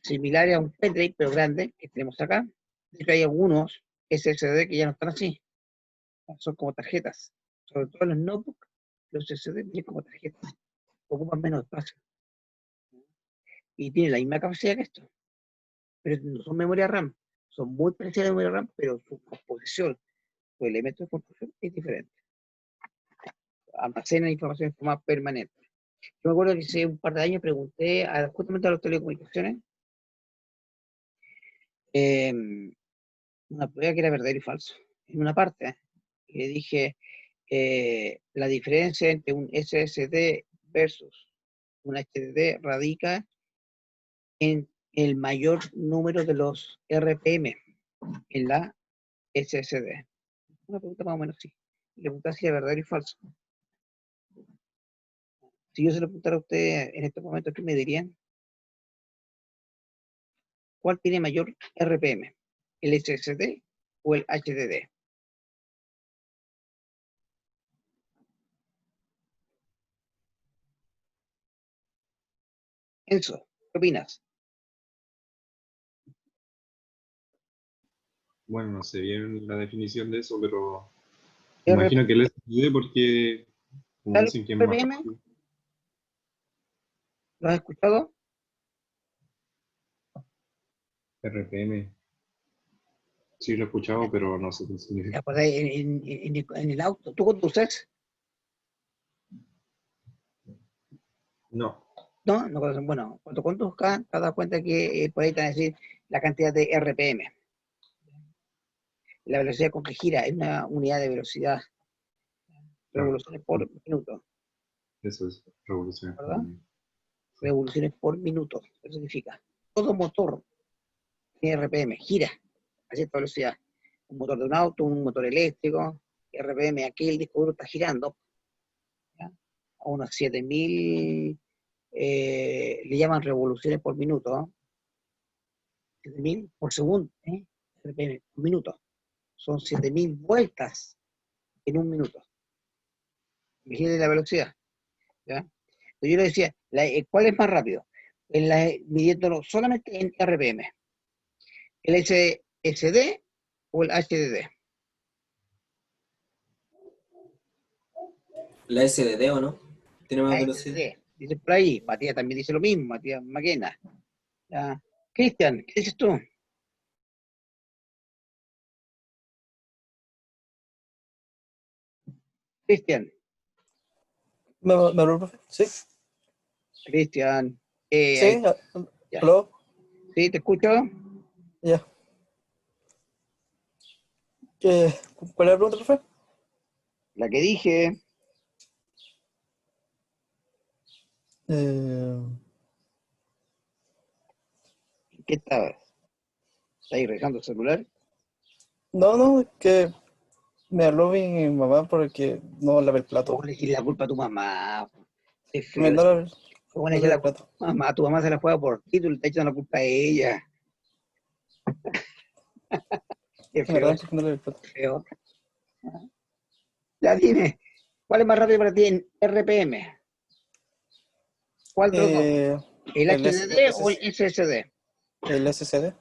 similares a un pendrive, pero grande, que tenemos acá. De hecho, hay algunos SSD que ya no están así. Son como tarjetas. Sobre todo los notebooks, los SSD tienen como tarjetas. Ocupan menos espacio. Y tienen la misma capacidad que esto. Pero no son memoria RAM. son muy parecidas a memoria RAM, pero su composición, su elemento de construcción es diferente. Almacenan información en forma permanente. Yo me acuerdo que hace un par de años pregunté justamente a las telecomunicaciones una prueba que era verdadero y falso. En una parte, le dije la diferencia entre un SSD versus un HDD radica en el mayor número de los RPM en la SSD. Una pregunta más o menos así. Le preguntaba si era verdadero y falso. Si yo se lo preguntara a usted en estos momentos, ¿qué me dirían? ¿Cuál tiene mayor RPM? ¿El SSD o el HDD? Enzo, ¿qué opinas? Bueno, no sé bien la definición de eso, pero ¿RPM? imagino que el SSD porque, como dicen que es más ¿RPM? rápido. ¿Lo has escuchado? RPM, sí lo he escuchado, pero no sé qué significa. Ya, pues, en el auto. ¿Tú conduces? No, No, no conocen. Bueno, cuando conduzcas, te das cuenta que por ahí te van a decir la cantidad de RPM. La velocidad con que gira es una unidad de velocidad, claro, revoluciones por minuto, eso es revoluciones por ¿verdad? minuto. Revoluciones por minuto. Eso significa, todo motor tiene RPM, gira a cierta velocidad. Un motor de un auto, un motor eléctrico, RPM, aquí el disco duro está girando, ¿ya? A unos 7000, le llaman revoluciones por minuto, ¿no? 7000 por segundo, RPM por minuto. Son 7000 vueltas en un minuto. Imagínate la velocidad, ¿ya? Yo le decía, ¿cuál es más rápido? Midiéndolo solamente en RPM. ¿El SSD o el HDD? La SDD, ¿o no? Tiene La más velocidad. HDD. Dice por ahí, Matías también dice lo mismo, Matías Maquena. ¿Ya? Cristian, ¿qué dices tú? Cristian, ¿Me habló el profe? Sí, Cristian, sí, ya. aló, ¿Sí, te escucho? ya. ¿Cuál es la pregunta, profe? La que dije, Eh, ¿qué estabas? ¿Estás ahí revisando el celular? no, es que me habló mi mamá porque no lavé el plato. ¿Cómo le echas la culpa a tu mamá? Es Me feo no eso. lavé, ¿Cómo le no echas lavé la el culpa plato. a tu mamá? Tu mamá se la juega por ti, tú le estás echando la culpa a ella. Qué Me feo arranco eso, que no lavé el plato. feo. Ya dime, ¿cuál es más rápido para ti en RPM? ¿Cuál de los dos? Eh, ¿El el, HDD o el SSD? el SSD.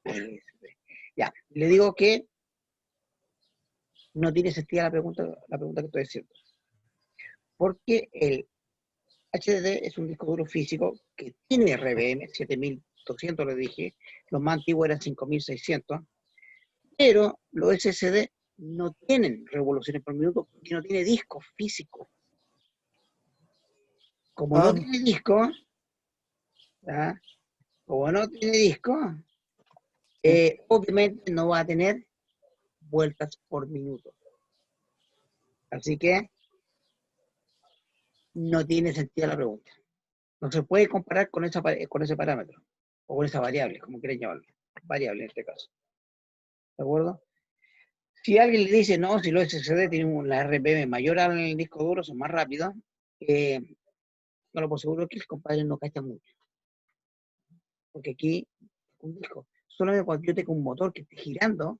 El SSD. Ya, le digo que no tiene sentido la pregunta que estoy haciendo. Porque el HDD es un disco duro físico que tiene RPM, 7200 le dije, los más antiguos eran 5600, pero los SSD no tienen revoluciones por minuto porque no tiene disco físico. Como Ah, no tiene disco, ¿ya? Como no tiene disco, sí. obviamente no va a tener vueltas por minuto. Así que no tiene sentido la pregunta. No se puede comparar con ese parámetro o con esa variable, como quieran llamarlo. Variable en este caso. ¿De acuerdo? Si alguien le dice, no, si los SSD tienen una RPM mayor al disco duro, son más rápidos, no lo por seguro que el compadre no cacha mucho. Porque aquí, un disco, solamente cuando yo tengo un motor que esté girando,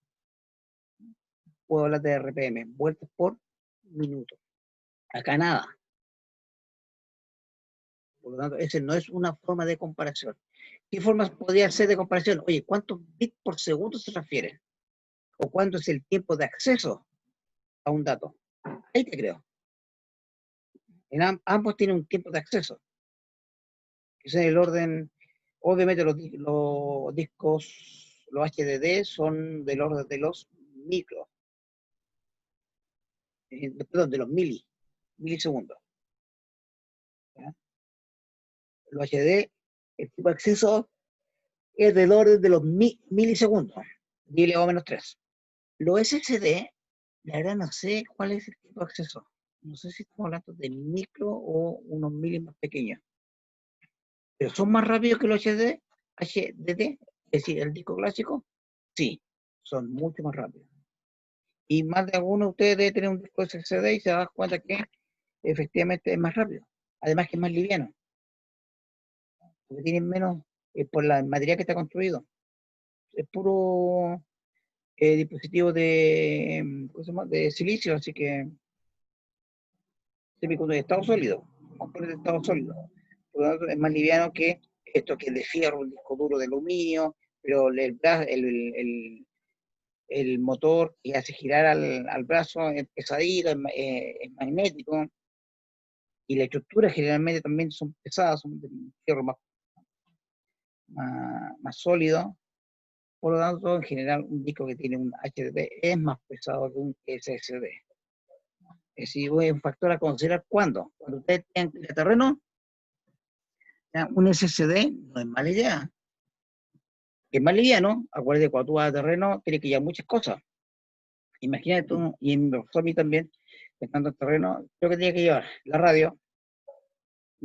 puedo hablar de RPM, vueltas por minuto. Acá nada. Por lo tanto, esa no es una forma de comparación. ¿Qué formas podría ser de comparación? Oye, ¿cuántos bits por segundo se refiere? ¿O cuánto es el tiempo de acceso a un dato? Ahí te creo. Ambos tienen un tiempo de acceso, que es en el orden, obviamente los discos los HDD son del orden de los micros, perdón, de los milisegundos. ¿Ya? Los HDD, el tipo de acceso es del orden de los milisegundos, 10 o menos 3. Los SSD, la verdad no sé cuál es el tipo de acceso. No sé si estamos hablando de micro o unos milis más pequeños. Pero son más rápidos que los HDD, es decir, el disco clásico, sí, son mucho más rápidos. Y más de alguno de ustedes debe tener un disco SSD y se da cuenta que efectivamente es más rápido. Además que es más liviano. Porque tienen menos, por la material que está construido. Es puro dispositivo de, ¿cómo se llama? De silicio, así que de estado sólido, componente de estado sólido. Por lo tanto, es más liviano que esto que es de fierro, un disco duro de aluminio, pero el motor que hace girar al brazo es pesadito, es magnético, y las estructuras generalmente también son pesadas, son de fierro más sólido. Por lo tanto, en general, un disco que tiene un HDD es más pesado que un SSD. Es decir, es un factor a considerar cuando ustedes tengan el terreno, un SSD no es mala idea. Es más liviano, acuérdate, cuando tú vas a terreno, tiene que llevar muchas cosas. Imagínate tú, y en los zombies también, estando en terreno, creo que tiene que llevar la radio,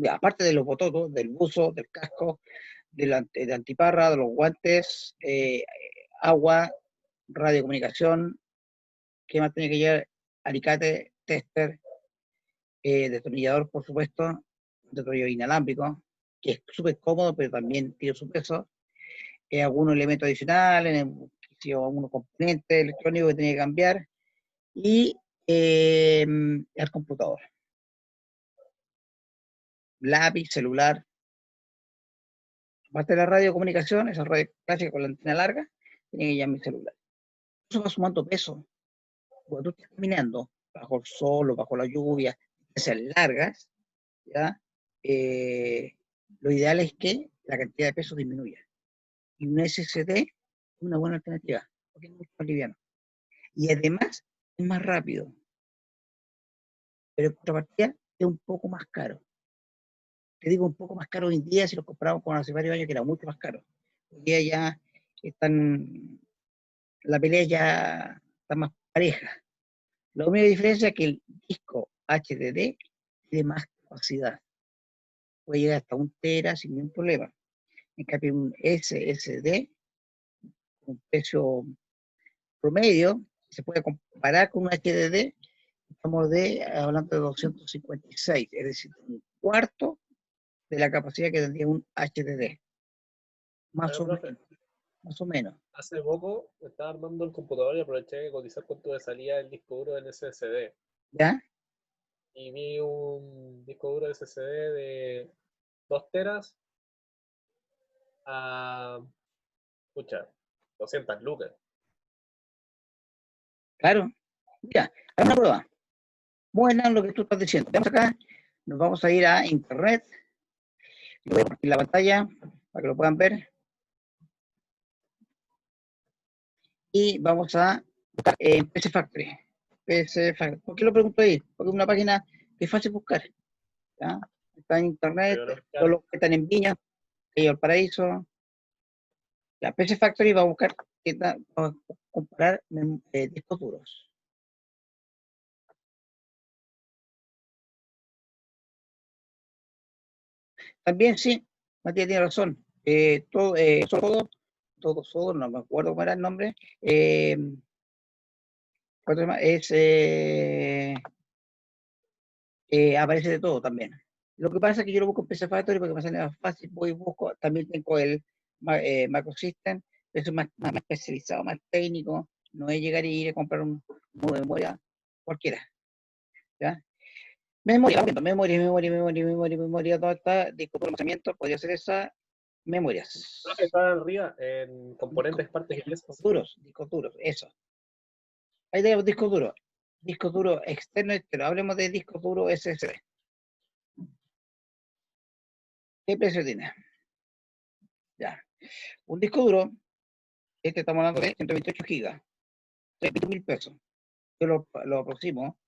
aparte de los bototos, del buzo, del casco, de antiparra, de los guantes, agua, radiocomunicación, ¿qué más tiene que llevar? Alicate, tester, destornillador, por supuesto, destornillador inalámbrico, que es súper cómodo, pero también tiene su peso. Algunos elementos adicionales, algunos componentes electrónicos que tiene que cambiar, y el computador. Lápiz, celular. Aparte de la radiocomunicación, esa radio clásica con la antena larga, tiene que llevar mi celular. Eso va sumando peso. Cuando tú estás caminando bajo el sol o bajo la lluvia, esas largas, ¿ya? Lo ideal es que la cantidad de peso disminuya. Y un SSD es una buena alternativa, porque es mucho más liviano. Y además es más rápido. Pero en contrapartida es un poco más caro. Te digo un poco más caro hoy en día si lo comparamos con hace varios años, que era mucho más caro. Hoy día ya la pelea ya está más pareja. La única diferencia es que el disco HDD tiene más capacidad. Puede llegar hasta 1 tera sin ningún problema. En cambio, un SSD, un precio promedio, se puede comparar con un HDD, estamos hablando de 256, es decir, un cuarto de la capacidad que tendría un HDD. Más o profe, menos. Más o menos. hace poco estaba armando el computador y aproveché de cotizar cuánto me salía el disco duro del SSD. ¿Ya? Y vi un disco duro SSD de 2 teras a, escucha, 200 lucas. Claro. Mira, haz una prueba. Buena lo que tú estás diciendo. Vamos acá, nos vamos a ir a internet. Voy a compartir la pantalla para que lo puedan ver. Y vamos a buscar en PC Factory. PC Factory. ¿Por qué lo pregunto ahí? Porque es una página que es fácil buscar. ¿Ya? Está en internet, todos los que están en Viña, en Valparaíso. La PC Factory va a buscar, va a comprar discos duros. También sí, Matías tiene razón. Todo, no me acuerdo cómo era el nombre. ¿Cuánto se llama? Aparece de todo también. Lo que pasa es que yo lo busco en PC Factory porque me sale más fácil. Voy y busco, también tengo el Macro System, eso es más especializado, más técnico. No es llegar y ir a comprar un modo de memoria cualquiera. ¿Ya? Memoria, ¿dónde está? Disco de almacenamiento, podría ser esa. Memorias. Está arriba en componentes, partes y piezas. Discos duros, eso. Ahí tenemos discos duros. Discos duros externos, pero hablemos de discos duros SSD. ¿Qué precio tiene? Ya. Un disco duro Este estamos hablando de 128 gigas, 3.000 pesos. Yo lo aproximo,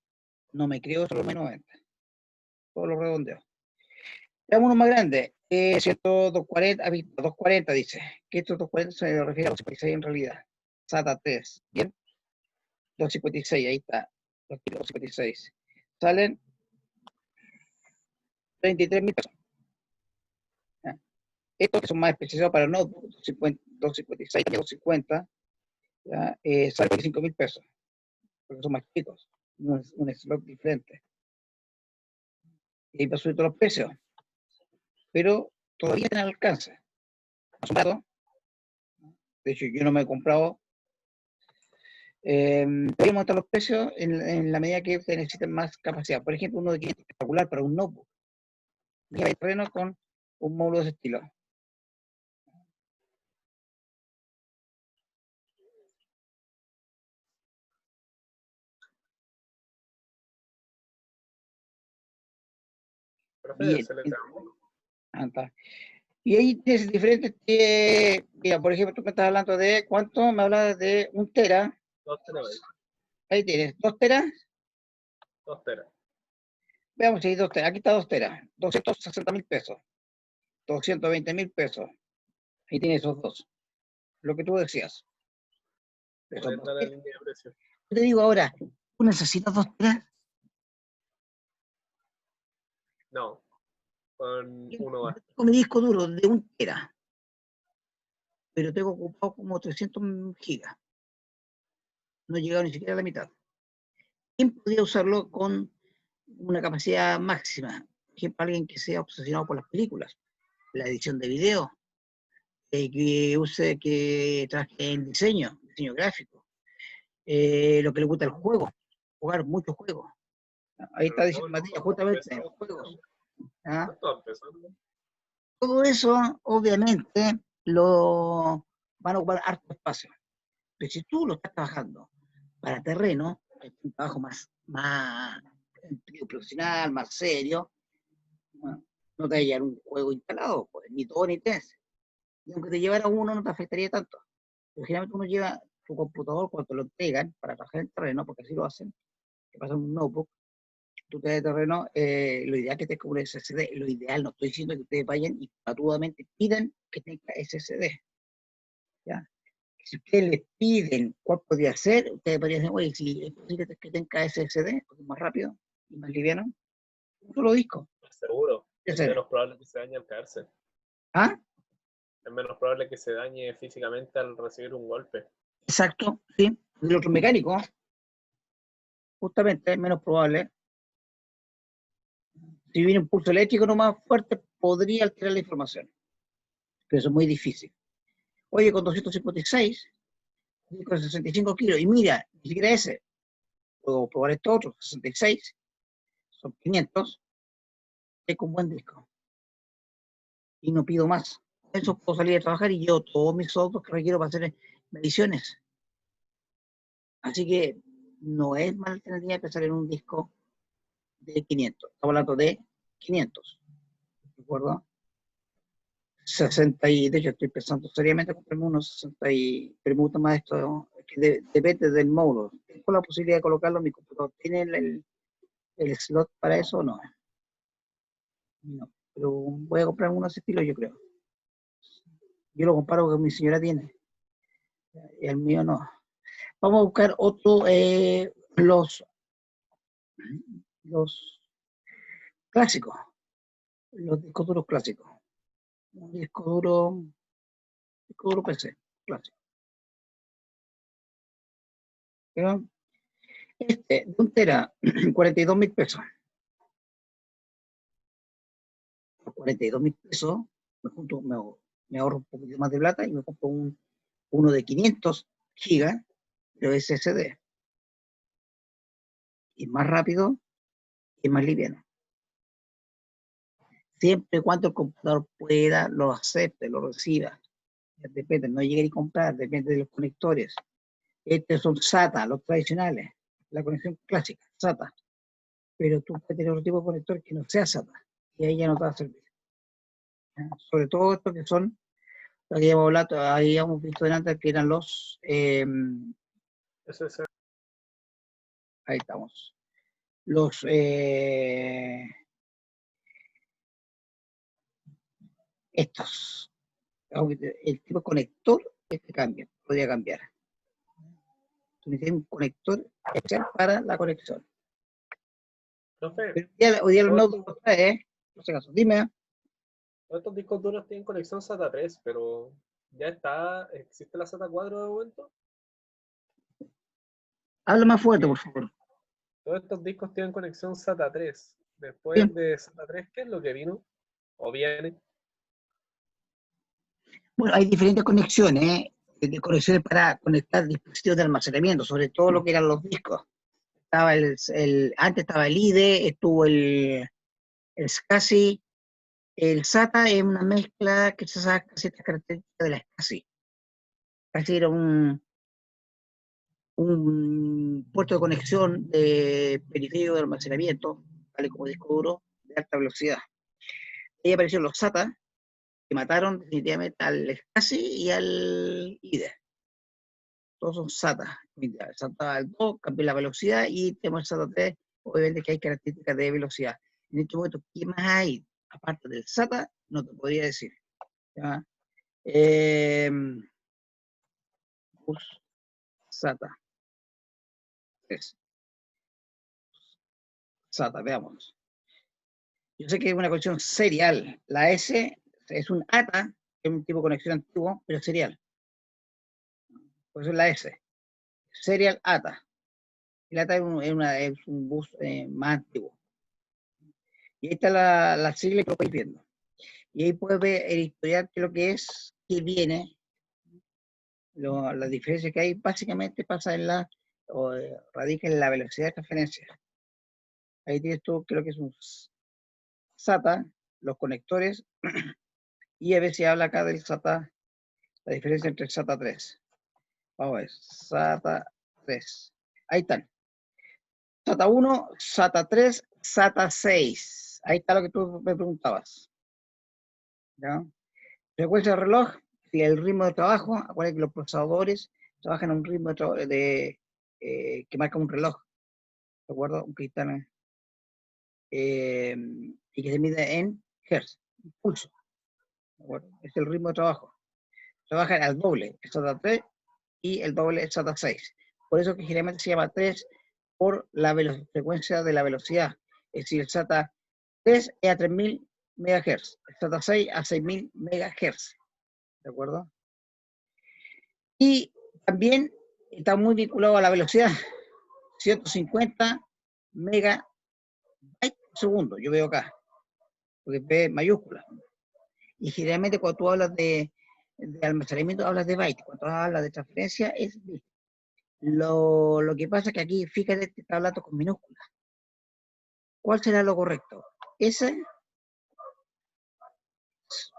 no me creo solo menos 90. Todos los redondeos. Veamos uno más grande, 240 dice, que estos 240 se refiere a los 56 en realidad. SATA 3, ¿bien? 256, ahí está, los 256. Salen 33.000 pesos. ¿Ya? Estos que son más especializados para el notebook, 256 y 250, ¿ya? Salen 25.000 pesos, porque son más chicos, un slot diferente. Y ahí va a subir todos los precios, pero todavía están al alcance. De hecho, yo no me he comprado. Podemos montar los precios en la medida que ustedes necesiten más capacidad. Por ejemplo, uno de 500 espectacular para un notebook. Y hay terreno con un módulo de ese estilo. Profe, Bien. se le trabó. Está. Y ahí tienes diferentes, mira, por ejemplo, tú me estás hablando de, ¿cuánto? Me hablas de 1 tera. 2 terabytes. Ahí tienes, 2 teras. 2 teras. Veamos si hay 2 teras. Aquí está 2 teras. 260.000 pesos. 220.000 pesos. Ahí tienes esos dos. Lo que tú decías. Por Esos dentro dos. de la línea de precio. Yo te digo ahora, ¿tú necesitas 2 teras? No, con uno Yo basta. tengo mi disco duro de 1 tera, pero tengo ocupado como 300 gigas. No he llegado ni siquiera a la mitad. ¿Quién podría usarlo con una capacidad máxima? Por ejemplo, alguien que sea obsesionado por las películas, la edición de video, que trabaje en diseño gráfico, lo que le gusta el juego, jugar muchos juegos. Ahí está diciendo Matías, justamente, juegos. ¿Ah? ¿Cuánto empezó? Todo eso, obviamente, lo van a ocupar harto espacio. Pero si tú lo estás trabajando para terreno, es un trabajo más profesional, más serio, no te va a llevar un juego instalado, pues, ni todo ni tres. Y aunque te llevara uno, no te afectaría tanto. Pero generalmente uno lleva tu computador cuando te lo entregan para trabajar en terreno, porque así lo hacen, que pasan un notebook, tú te das de terreno, lo ideal es que te cubre SSD, lo ideal, no estoy diciendo que ustedes vayan y patudamente pidan que tenga SSD, ¿ya? Si ustedes les piden cuál podría ser, ustedes podrían decir, oye, si es posible que tenga SSD, porque es más rápido y más liviano, un solo disco. Seguro. Es SSD. menos probable que se dañe al caerse. ¿Ah? Es menos probable que se dañe físicamente al recibir un golpe. Exacto, sí. El otro mecánico, justamente, es menos probable. Si viene un pulso eléctrico no más fuerte, podría alterar la información. Pero eso es muy difícil. Oye, con 256, con 65 kilos, y mira, ni siquiera ese, puedo probar estos otros, 66, son 500, tengo un buen disco. Y no pido más. Con eso puedo salir a trabajar y llevo todos mis software que requiero para hacer mediciones. Así que no es mala alternativa pensar en un disco de 500. Estamos hablando de 500. ¿De acuerdo? 60 y, de hecho estoy pensando seriamente comprarme unos 60 pero me gusta más esto, que depende del módulo. ¿Tengo la posibilidad de colocarlo en mi computador? ¿Tiene el slot para eso o no? No, pero voy a comprar uno de ese estilo, yo creo. Yo lo comparo con mi señora tiene, y el mío no. Vamos a buscar otro, los clásicos, los discos duros clásicos. Un disco duro PC, clásico. ¿Pero? Este, de 1 tera, 42.000 pesos. Por 42.000 pesos, me ahorro un poquito más de plata y me compro uno de 500 gigas de SSD. Y más rápido y más liviano. Siempre y cuando el computador pueda, lo acepte, lo reciba. Depende, no llegue a comprar, depende de los conectores. Estos son SATA, los tradicionales, la conexión clásica, SATA. Pero tú puedes tener otro tipo de conector que no sea SATA, y ahí ya no te va a servir. Sobre todo estos que son Habíamos visto antes que eran los, SSH. ahí estamos, los, estos, el tipo de conector podría cambiar. Necesitas un conector especial para la conexión. Profe, Pero hoy día los todos nodos los trae, por si acaso. Dime. estos discos duros tienen conexión SATA 3, pero ya ¿existe la SATA 4 de momento? Habla más fuerte, por favor. Todos estos discos tienen conexión SATA 3. Bien. Después de SATA 3, ¿qué es lo que vino? ¿O viene? Bueno, hay diferentes conexiones, conexiones para conectar dispositivos de almacenamiento, sobre todo lo que eran los discos. Estaba antes estaba el IDE, estuvo el SCSI. El SATA es una mezcla que se saca ciertas características de la SCSI. SCSI era un puerto de conexión de periférico de almacenamiento, tal como disco duro, de alta velocidad. Ahí aparecieron los SATA, que mataron definitivamente al SCSI y al IDE. Todos son SATA. El SATA 2 cambió la velocidad y tenemos el SATA 3, obviamente que hay características de velocidad. En este momento, ¿qué más hay? Aparte del SATA, no te podría decir. ¿Ya? Bus SATA 3. SATA, veamos. Yo sé que es una conexión serial. La S es un ATA, que es un tipo de conexión antiguo, pero serial. Por eso es la S. Serial ATA. El ATA es un bus más antiguo. Y ahí está la sigla que lo vais viendo. Y ahí puedes ver el historial, que lo que es, que viene, las diferencias que hay, básicamente pasa radica en la velocidad de transferencia. Ahí tienes tú, creo que es un SATA, los conectores, y a ver si habla acá del SATA, la diferencia entre el SATA 3. Vamos a ver, SATA 3. Ahí están. SATA 1, SATA 3, SATA 6. Ahí está lo que tú me preguntabas. ¿Ya? Frecuencia de reloj y el ritmo de trabajo. Acuérdense que los procesadores trabajan a un ritmo que marca un reloj. ¿De acuerdo? Un cristal. Y que se mide en Hz, pulso. ¿De acuerdo? Es el ritmo de trabajo. Trabajan al doble, el SATA 3 y el doble, el SATA 6. Por eso que generalmente se llama 3 por la frecuencia de la velocidad. Es decir, el SATA 3 es a 3000 MHz, el SATA 6 a 6000 MHz. ¿De acuerdo? Y también está muy vinculado a la velocidad, 150 megabytes por segundo, yo veo acá, porque es mayúscula. Y generalmente cuando tú hablas de almacenamiento, hablas de bytes, cuando hablas de transferencia, es bit. Lo que pasa es que aquí, fíjate que está hablando con minúsculas. ¿Cuál será lo correcto? S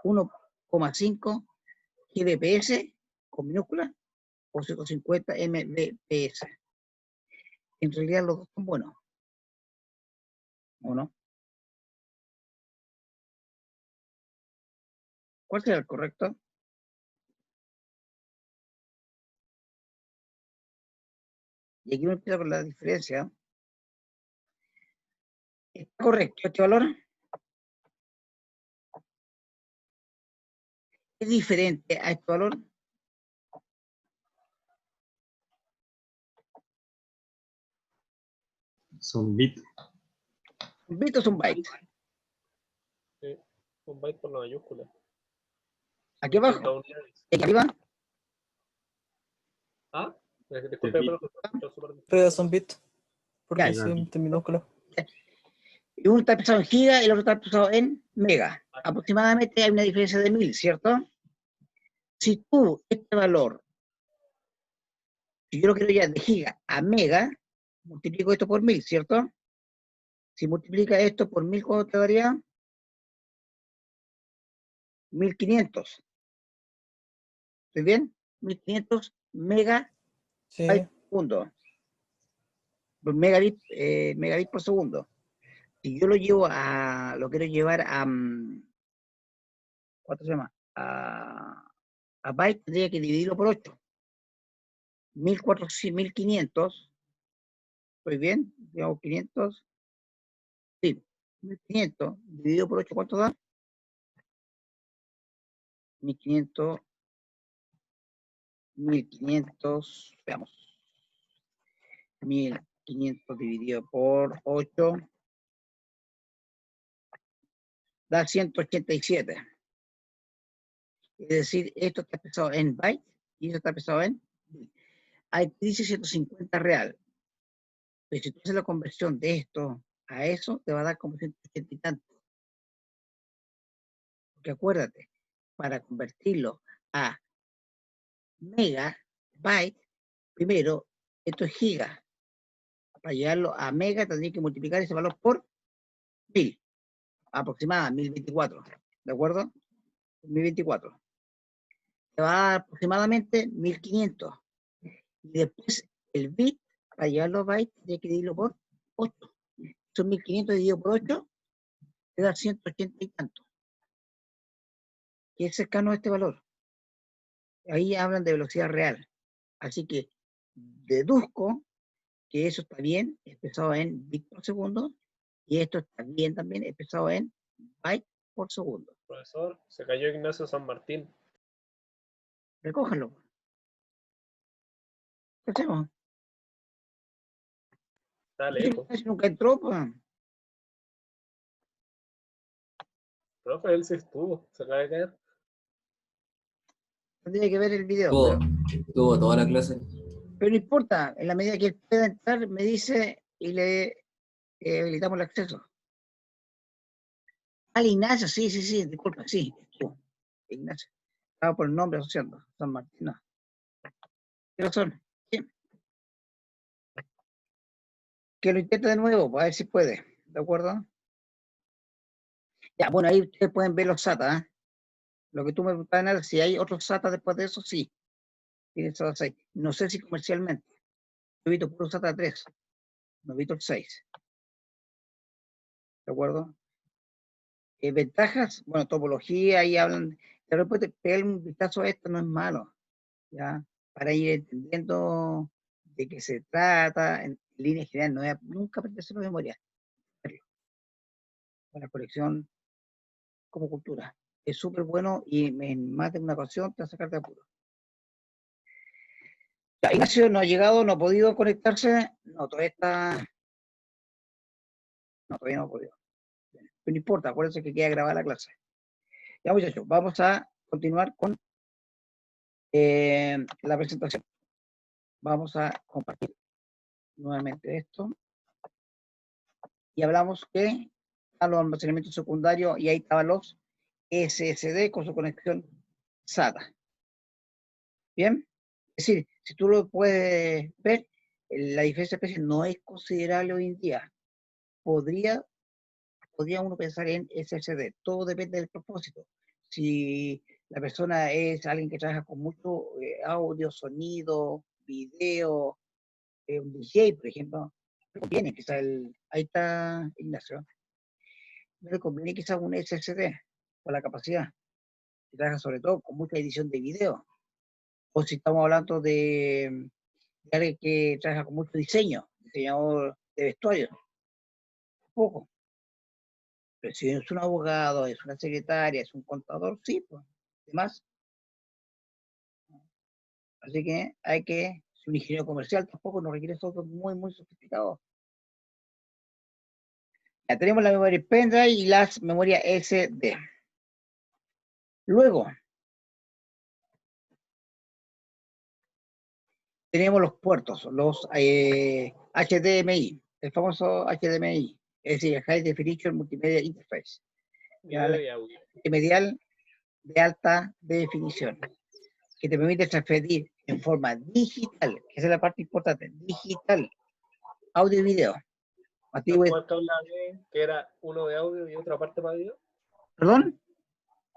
1,5 Gbps con minúsculas o 150 Mbps. En realidad los dos son buenos, ¿o no? ¿Cuál será el correcto? Y aquí me empiezo con la diferencia. ¿Está correcto este valor? ¿Es diferente a este valor? Son bits. ¿Un bit o son bytes? Sí, un byte por la mayúscula. Aquí abajo, aquí arriba, ¿Ah? Disculpe, pero Pero son bits, porque Ya, son en minúsculas. y uno está expresado en giga y el otro está expresado en mega. Aproximadamente hay una diferencia de 1000, ¿cierto? Si tú este valor, si yo lo quiero ya de giga a mega, multiplico esto por 1000, ¿cierto? Si multiplica esto por 1000, ¿cuánto te daría? 1500. ¿Estoy bien? 1500 megabytes Sí, por segundo. Megabit por segundo. Si yo lo quiero llevar a, ¿cuánto se llama? a byte tendría que dividirlo por 8. 1500, ¿estoy bien? Digamos 500, sí, 1500 dividido por 8, ¿cuánto da? 1500, veamos, 1500 dividido por 8, da 187. Es decir, esto está pesado en byte y esto está pesado en bit. Hay 150 real. Pero si tú haces la conversión de esto a eso, te va a dar como 180 y tanto. Porque acuérdate, para convertirlo a megabyte, primero, esto es giga. Para llevarlo a mega tendría que multiplicar ese valor por 1000, aproximadamente 1024. ¿De acuerdo? 1024. Te va a dar aproximadamente 1500. Y después el bit, para llevarlo a byte, tendría que dividirlo por 8. Son 1500 dividido por 8, te da 180 y tanto. Que es cercano a este valor. Ahí hablan de velocidad real. Así que deduzco que eso está bien, expresado en bit por segundo, y esto está bien también, expresado en byte por segundo. Profesor, se cayó Ignacio San Martín. Recójanlo. ¿Qué hacemos? Está lejos. Nunca entró, pues. Profe, él sí estuvo. Se acaba de caer. Tendría que ver el video, Tuvo toda la clase. pero no importa, en la medida que él pueda entrar, me dice y le habilitamos el acceso. Al Ignacio, sí, disculpa, sí, estuvo. Ignacio. Estaba por el nombre asociando, San Martín, no. ¿Qué razón? Sí. Que lo intente de nuevo, a ver si puede, ¿de acuerdo? Ya, bueno, ahí ustedes pueden ver los SATA, ¿eh? Lo que tú me preguntabas, si hay otros SATA después de eso, sí. Tiene SATA 6. No sé si comercialmente. Yo he visto puro SATA 3. No he visto el 6. ¿De acuerdo? Ventajas, bueno, topología, ahí hablan. De repente, pegar un vistazo a esto no es malo, ¿ya? Para ir entendiendo de qué se trata, en línea general, no es, nunca aprenderse la memoria. Para colección como cultura. Es súper bueno y en más de una ocasión te va a sacar de apuro. Ya, Ignacio no ha llegado, no ha podido conectarse. No, todavía está. No, todavía no ha podido. Pero no importa, acuérdense que queda grabada la clase. Ya, muchachos, vamos a continuar con la presentación. Vamos a compartir nuevamente esto. Y hablamos que a los almacenamientos secundarios y ahí estaban los SSD con su conexión SATA. Bien, es decir, si tú lo puedes ver, la diferencia de precio no es considerable hoy en día. Podría uno pensar en SSD, todo depende del propósito. Si la persona es alguien que trabaja con mucho audio, sonido, video, un DJ, por ejemplo, le conviene quizá ahí está Ignacio, no le conviene quizá un SSD por la capacidad, que trabaja sobre todo con mucha edición de video, o si estamos hablando de alguien que trabaja con mucho diseño, diseñador de vestuario, poco. Pero si es un abogado, es una secretaria, es un contador, sí, pues, demás. Así que si un ingeniero comercial tampoco no requiere software muy sofisticado. Ya tenemos la memoria pendrive y las memorias SD. Luego, tenemos los puertos, los HDMI, el famoso HDMI, es decir, High Definition Multimedia Interface. Video y audio. Multimedial de alta definición, que te permite transferir en forma digital, que esa es la parte importante, digital, audio y video. ¿Como el cable AB, que era uno de audio y otra parte para video? ¿Perdón?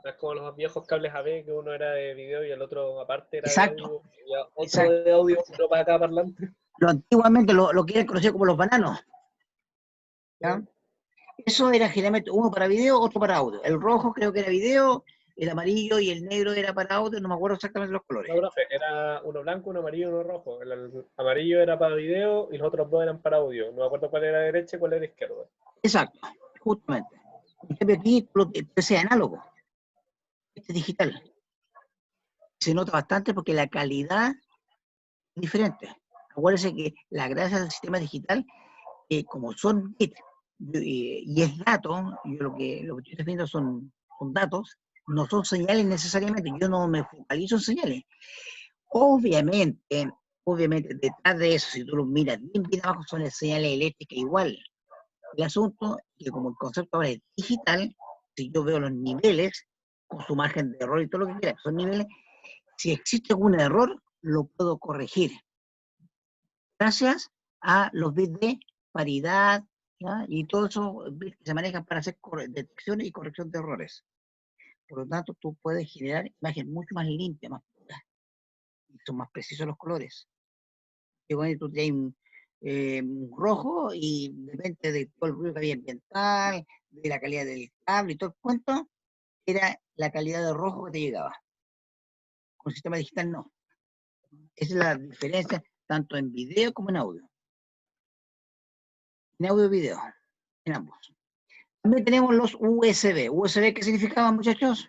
Es como los viejos cables AB, que uno era de video y el otro aparte era Exacto. de audio. Y otro Exacto. de audio, otro para cada parlante. Antiguamente lo quieren conocer como los bananos. ¿Ya? Eso era generalmente uno para video, otro para audio. El rojo creo que era video, el amarillo y el negro era para audio, no me acuerdo exactamente los colores. No, profe, era uno blanco, uno amarillo, uno rojo. El amarillo era para video y los otros dos eran para audio. No me acuerdo cuál era derecha y cuál era izquierda. Exacto, justamente. En cambio aquí, lo que es análogo, este es digital. Se nota bastante porque la calidad es diferente. Acuérdense que la gracia del sistema digital, como son bits y es dato, yo lo que estoy viendo son datos, no son señales necesariamente, yo no me focalizo en señales. Obviamente, detrás de eso, si tú lo miras bien abajo, son las señales eléctricas igual. El asunto es que como el concepto ahora es digital, si yo veo los niveles, con su margen de error y todo lo que quiera, son niveles, si existe algún error, lo puedo corregir. Gracias a los bits de paridad, ¿ya? Y todos esos bits que se manejan para hacer detección y corrección de errores. Por lo tanto, tú puedes generar imágenes mucho más limpias, más puras, y son más precisos los colores. Y bueno, tú tienes un rojo y depende de todo el ruido que había ambiental, de la calidad del cable y todo el cuento, era la calidad de rojo que te llegaba. Con el sistema digital no. Esa es la diferencia tanto en video como en audio. En audio y video, en ambos. También tenemos los USB. ¿USB qué significaban, muchachos?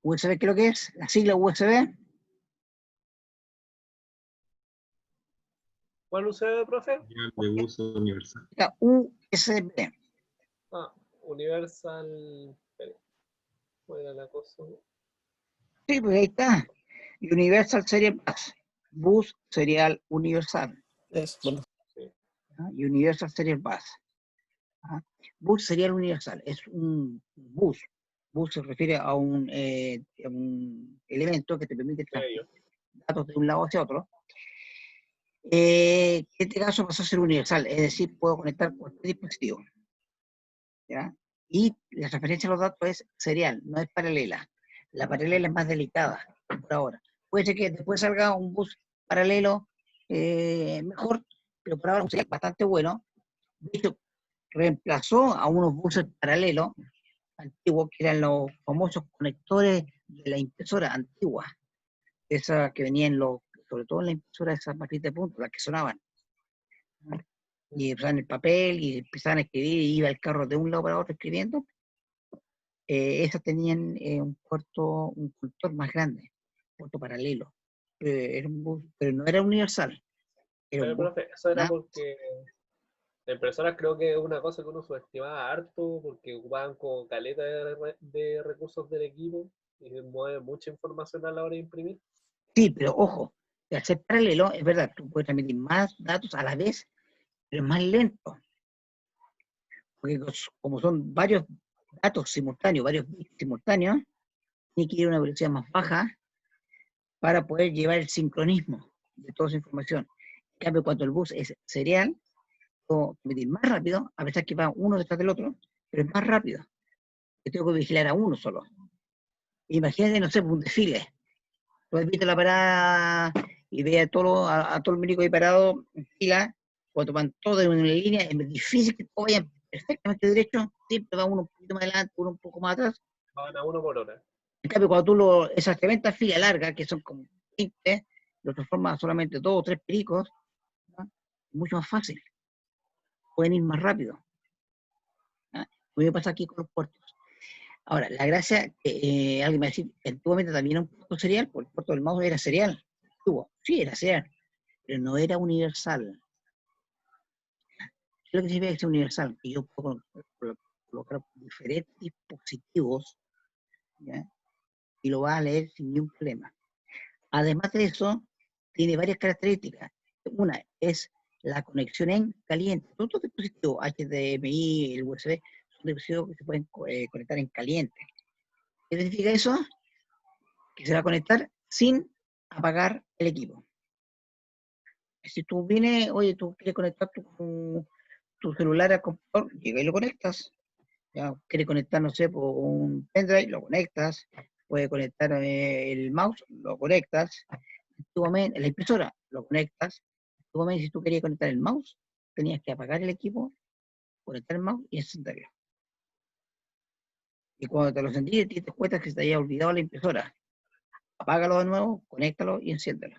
¿USB qué es lo que es? La sigla USB. ¿Cuál usted, profe? Señal de uso universal. USB. Ah, Universal. Espere, ¿cuál era la cosa? Sí, pues ahí está. Universal Serial Bus. Bus serial universal. Es, bueno, ¿Ah? Universal Serial Bus. ¿Ah? Bus serial universal. Es un bus. Bus se refiere a un elemento que te permite transferir datos de un lado hacia otro. En este caso pasó a ser universal, es decir, puedo conectar cualquier dispositivo. ¿Ya? Y la transferencia de los datos es serial, no es paralela. La paralela es más delicada por ahora. Puede ser que después salga un bus paralelo mejor, pero por ahora es bastante bueno. De hecho, reemplazó a unos buses paralelos antiguos, que eran los famosos conectores de la impresora antigua, esa que venían sobre todo en la impresora, esas maquinitas de punto, las que sonaban. Y usaban el papel y empezaban a escribir y iba el carro de un lado para otro escribiendo. Esas tenían un conector más grande, un puerto paralelo. Era un bus, pero no era universal. Era un Pero, bus. profe, eso era ¿Ah? porque la impresora creo que es una cosa que uno subestimaba harto porque ocupaban como caleta de recursos del equipo y se mueve mucha información a la hora de imprimir. Sí, pero ojo, de hacer paralelo, es verdad, tú puedes transmitir más datos a la vez, pero es más lento. Porque como son varios datos simultáneos, varios bits simultáneos, tiene que ir a una velocidad más baja para poder llevar el sincronismo de toda esa información. En cambio, cuando el bus es serial, puedo medir más rápido, a pesar que va uno detrás del otro, pero es más rápido. Yo tengo que vigilar a uno solo. Imagínate, no sé, un desfile. Tú has visto la parada y ve a todo el médico ahí parado en fila, cuando van todos en una línea, es difícil que todos vayan perfectamente derecho, siempre va uno un poquito más adelante, uno un poco más atrás. Van a 1 por hora. En cambio, cuando esas tremendas filas largas, que son como 20, lo transformas solamente 2 o 3 pericos, ¿no? Es mucho más fácil. Pueden ir más rápido. ¿No? Lo que pasa aquí con los puertos. Ahora, la gracia, alguien me va a decir, antiguamente también era un puerto serial, porque el puerto del mouse era serial. Sí, era serial, pero no era universal. ¿Qué es lo que significa que sea universal? Que yo puedo colocar diferentes dispositivos, ¿ya? Y lo va a leer sin ningún problema. Además de eso, tiene varias características. Una es la conexión en caliente. Todos los dispositivos HDMI, el USB, son dispositivos que se pueden conectar en caliente. ¿Qué significa eso? Que se va a conectar sin apagar el equipo. Si tú vienes, oye, tú quieres conectar tu celular al computador, llega y lo conectas. ¿Ya? Quieres conectar, no sé, por un pendrive, lo conectas. Puedes conectar el mouse, lo conectas. Antiguamente, la impresora, lo conectas. Antiguamente, si tú querías conectar el mouse, tenías que apagar el equipo conectar el mouse y encenderlo. Y cuando te lo encendí, te das cuenta que se te haya olvidado la impresora. Apágalo de nuevo, conéctalo y enciéndelo.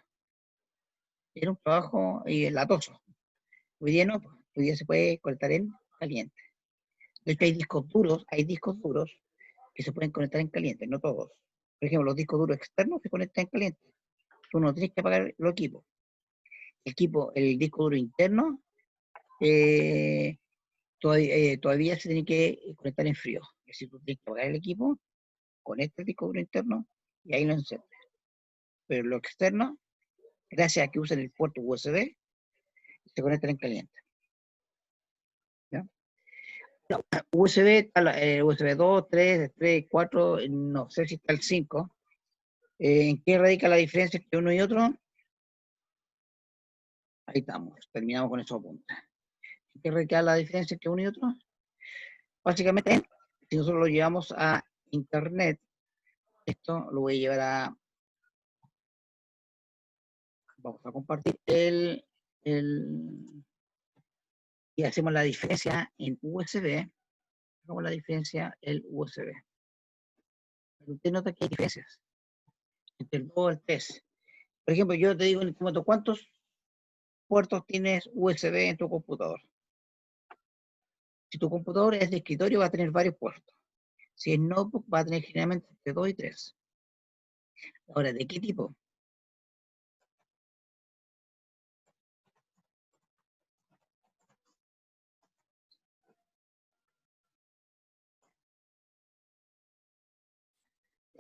Era un trabajo latoso. Hoy día no, hoy día se puede conectar en caliente. De hecho, hay discos duros que se pueden conectar en caliente, no todos. Por ejemplo, los discos duros externos se conectan en caliente. Tú no tienes que apagar los equipos. El disco duro interno todavía se tiene que conectar en frío. Es decir, tú tienes que apagar el equipo, conecta el disco duro interno y ahí lo enciende. Pero lo externo, gracias a que usan el puerto USB, se conectan en caliente. ¿Ya? No, USB, USB 2, 3, 4, no sé si está el 5. ¿En qué radica la diferencia entre uno y otro? Ahí estamos, terminamos con esos puntos. ¿En qué radica la diferencia entre uno y otro? Básicamente, si nosotros lo llevamos a internet, esto lo voy a llevar vamos a compartir y hacemos la diferencia en USB, hacemos la diferencia en USB. Usted nota que hay diferencias entre el 2 y el 3. Por ejemplo, yo te digo en este momento, ¿cuántos puertos tienes USB en tu computador? Si tu computador es de escritorio, va a tener varios puertos. Si es notebook, va a tener generalmente entre 2 y 3. Ahora, ¿de qué tipo?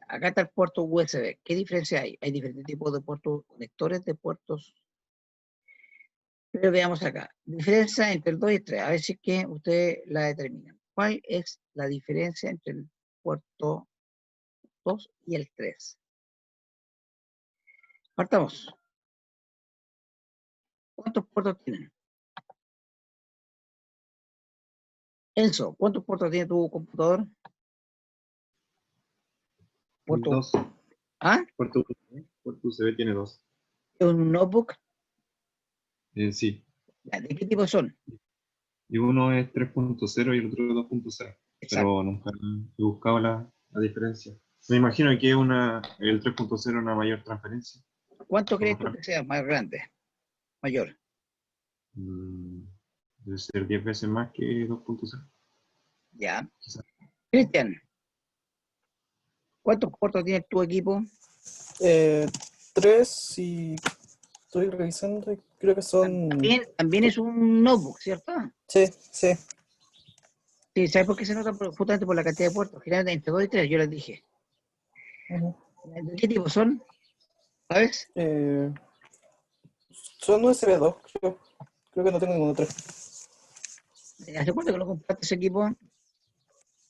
Acá está el puerto USB. ¿Qué diferencia hay? Hay diferentes tipos de puertos, conectores de puertos. Pero veamos acá. Diferencia entre el 2 y el 3. A ver si es que ustedes la determinan. ¿Cuál es la diferencia entre el puerto 2 y el 3? Partamos. ¿Cuántos puertos tienen? Enzo, ¿cuántos puertos tiene tu computador? Puerto. Dos. ¿Ah? Puerto USB tiene dos. ¿Es un notebook? Sí. ¿De qué tipo son? Y uno es 3.0 y el otro es 2.0. Pero nunca he buscado la diferencia. Me imagino que el 3.0 es una mayor transferencia. ¿Cuánto crees tú que sea más grande? Mayor. Debe ser 10 veces más que 2.0. Ya. Quizás. Cristian, ¿cuántos puertos tiene tu equipo? 3 y estoy revisando y creo que son... También es un notebook, ¿cierto? Sí, sí. Sí, ¿sabes por qué se nota? Justamente por la cantidad de puertos. Generalmente entre 2 y 3, yo les dije. Uh-huh. ¿De qué tipo son? ¿Sabes? Son USB 2, creo. Creo que no tengo ninguno 3. ¿Hace cuánto que no compraste ese equipo?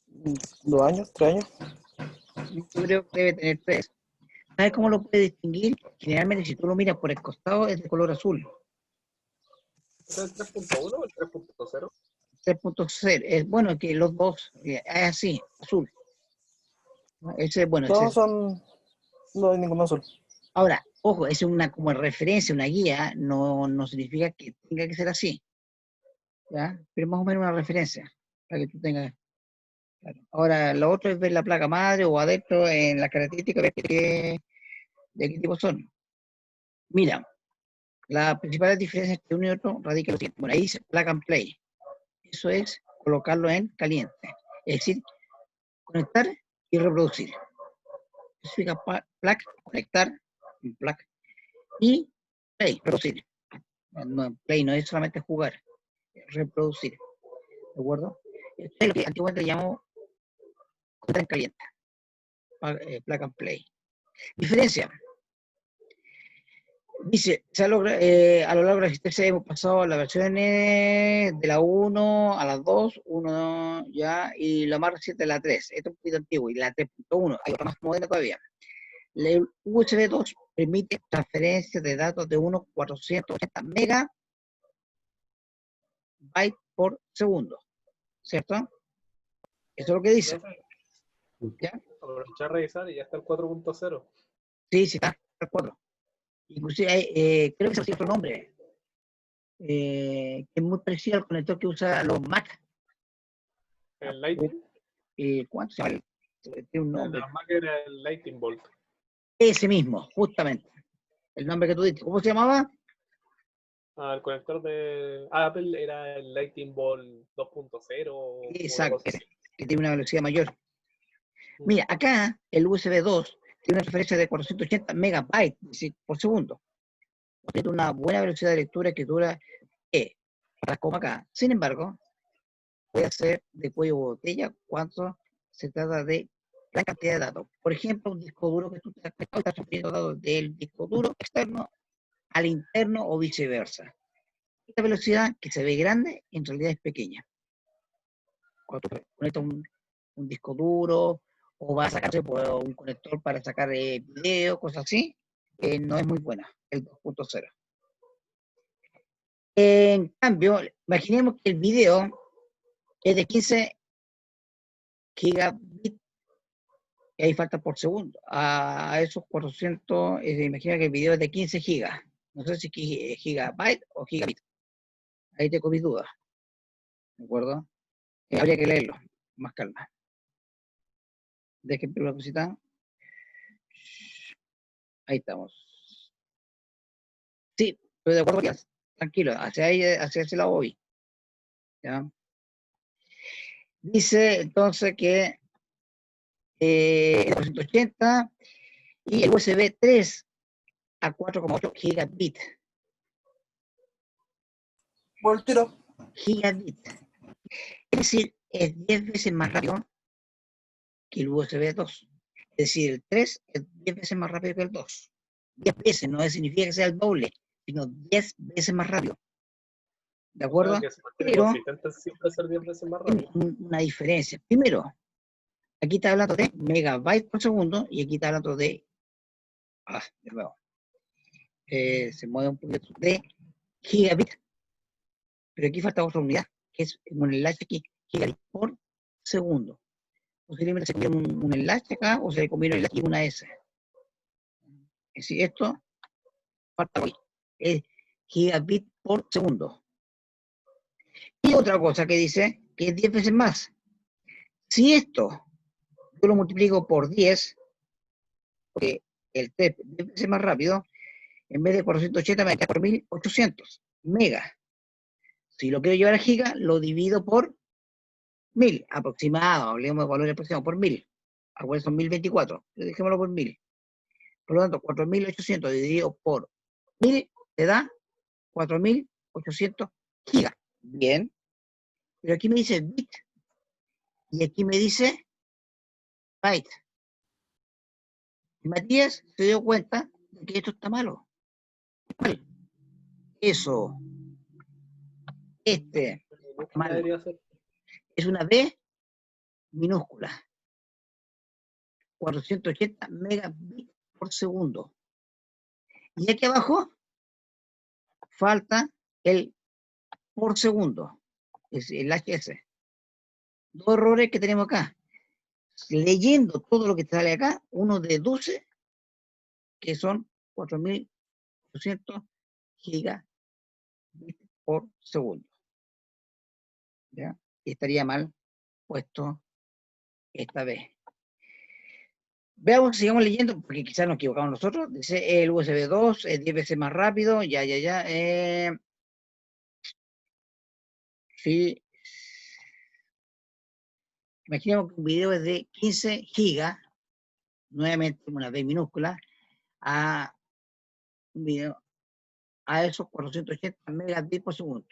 2 años, 3 años. Yo creo que debe tener 3. ¿Sabes cómo lo puedes distinguir? Generalmente, si tú lo miras por el costado, es de color azul. ¿Es el 3.1 o el 3.0? 3.0. Es bueno que los dos, es así, azul. Ese, bueno, ese Todos es. son... No hay ninguno azul. Ahora, ojo, es una como referencia, una guía, no significa que tenga que ser así. ¿Ya? Pero más o menos una referencia, para que tú tengas. Claro. Ahora, lo otro es ver la placa madre o adentro en las características, ver de qué tipo son. Mira, la principal diferencia entre uno y otro radica en lo siguiente. Bueno, ahí dice plug and play. Eso es colocarlo en caliente. Es decir, conectar y reproducir. Eso significa plug, conectar, plug, y play, reproducir. No, play no es solamente jugar, es reproducir. ¿De acuerdo? Esto es lo que antiguamente llamamos conectar en caliente. Plug and play. Diferencia. Dice, a lo largo de la existencia hemos pasado a las versiones de la 1 a las 2, 1 ya, y la más reciente la 3. Esto es un poquito antiguo, y la 3.1, hay otra más moderna todavía. La USB 2 permite transferencia de datos de unos 480 megabytes por segundo, ¿cierto? Eso es lo que dice. ¿Ya? Aprovechar a revisar y ya está el 4.0. Sí, sí, está el 4. Inclusive creo que se tiene otro nombre, que es muy parecido al conector que usa los Mac. ¿El Lightning? ¿Cuánto se llama? Tiene un De nombre. los Mac era el Lightning Bolt. Ese mismo, justamente. El nombre que tú diste. ¿Cómo se llamaba? El conector de Apple era el Lightning Bolt 2.0 o una Exacto, cosa así. que tiene una velocidad mayor. Mm. Mira, acá el USB 2 tiene una referencia de 480 megabytes por segundo. Tiene una buena velocidad de lectura y escritura como acá. Sin embargo, puede ser de cuello botella cuando se trata de la cantidad de datos. Por ejemplo, un disco duro que tú estás transfiriendo datos del disco duro externo al interno o viceversa. Esta velocidad que se ve grande en realidad es pequeña. Cuando tú conectas un disco duro o vas a sacar un conector para sacar video, cosas así, no es muy buena, el 2.0. En cambio, imaginemos que el video es de 15 gigabits, y ahí falta por segundo. A esos 400, imagina que el video es de 15 gigas. No sé si gigabyte o gigabit. Ahí te mis dudas. ¿De acuerdo? Habría que leerlo, más calma. Déjenme una cosita. Ahí estamos. Sí, estoy de acuerdo, Matías. Tranquilo, hacia ese lado voy. ¿Ya? Dice entonces que el 480 y el USB 3 a 4,8 gigabit. Voltero. Gigabit. Es decir, es 10 veces más rápido que el USB 2. Es decir, el 3 es 10 veces más rápido que el 2. 10 veces, no significa que sea el doble, sino 10 veces más rápido. ¿De acuerdo? Que se mantiene Pero consistente siempre ser 10 veces más rápido. una diferencia. Primero, aquí está hablando de megabytes por segundo y aquí está hablando de nuevo. Se mueve un poquito de gigabit. Pero aquí falta otra unidad, que es un enlace aquí, gigabit por segundo. Posiblemente se combina un enlace acá o se combina un enlace y una S. Es decir, esto falta hoy. Es gigabit por segundo. Y otra cosa que dice que es 10 veces más. Si esto yo lo multiplico por 10, porque el TEP es 10 veces más rápido, en vez de 480 me queda por 1800 megas. Si lo quiero llevar a giga, lo divido por 1000, aproximado, hablemos de valores aproximados, por 1000. Ahora son 1024, dejémoslo por 1000. Por lo tanto, 4800 dividido por 1000 te da 4800 gigas. Bien, pero aquí me dice bit y aquí me dice byte. Y Matías se dio cuenta de que esto está malo. ¿Cuál? Eso, mal. Debería ser. Es una B minúscula. 480 megabits por segundo. Y aquí abajo falta el por segundo, es el HS. Dos errores que tenemos acá. Leyendo todo lo que sale acá, uno deduce que son 4800 gigabits por segundo. ¿Ya? Y estaría mal puesto esta vez. Veamos, sigamos leyendo, porque quizás nos equivocamos nosotros. Dice el USB 2 es 10 veces más rápido. Ya. Sí. Imaginemos que un video es de 15 gigas, nuevamente una B minúscula, a un video a esos 480 megabits por segundo.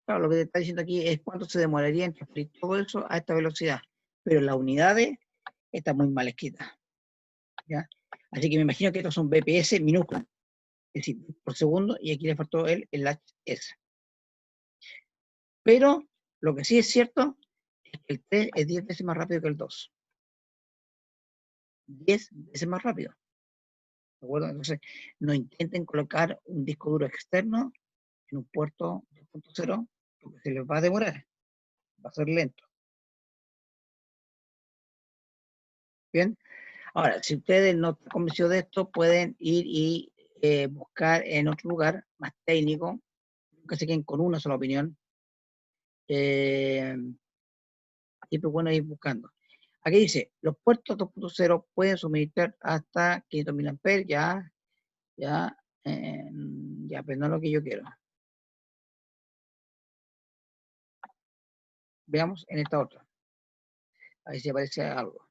Claro, lo que te está diciendo aquí es cuánto se demoraría en transferir todo eso a esta velocidad. Pero las unidades están muy mal escritas. ¿Ya? Así que me imagino que estos son BPS minúsculas, es decir, por segundo, y aquí le faltó el HS. Pero lo que sí es cierto es que el 3 es 10 veces más rápido que el 2. 10 veces más rápido. ¿De acuerdo? Entonces, no intenten colocar un disco duro externo en un puerto 2.0 porque se les va a demorar, va a ser lento. Bien, ahora, si ustedes no están convencidos de esto, pueden ir y buscar en otro lugar más técnico, nunca se queden con una sola opinión. Siempre es bueno ir buscando. Aquí dice, los puertos 2.0 pueden suministrar hasta 500.000 amperes, ya, pero no es lo que yo quiero. Veamos en esta otra. A ver si aparece algo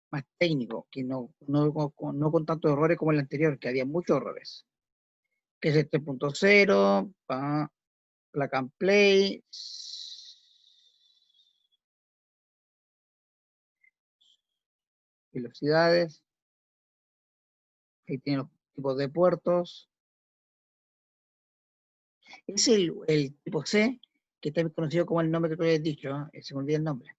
más técnico, que no con tantos errores como el anterior, que había muchos errores. Que es el 3.0, plug and play, velocidades, ahí tiene los tipos de puertos. Es el tipo C, que está conocido como el nombre que tú habías dicho, ¿eh? Se me olvida el nombre.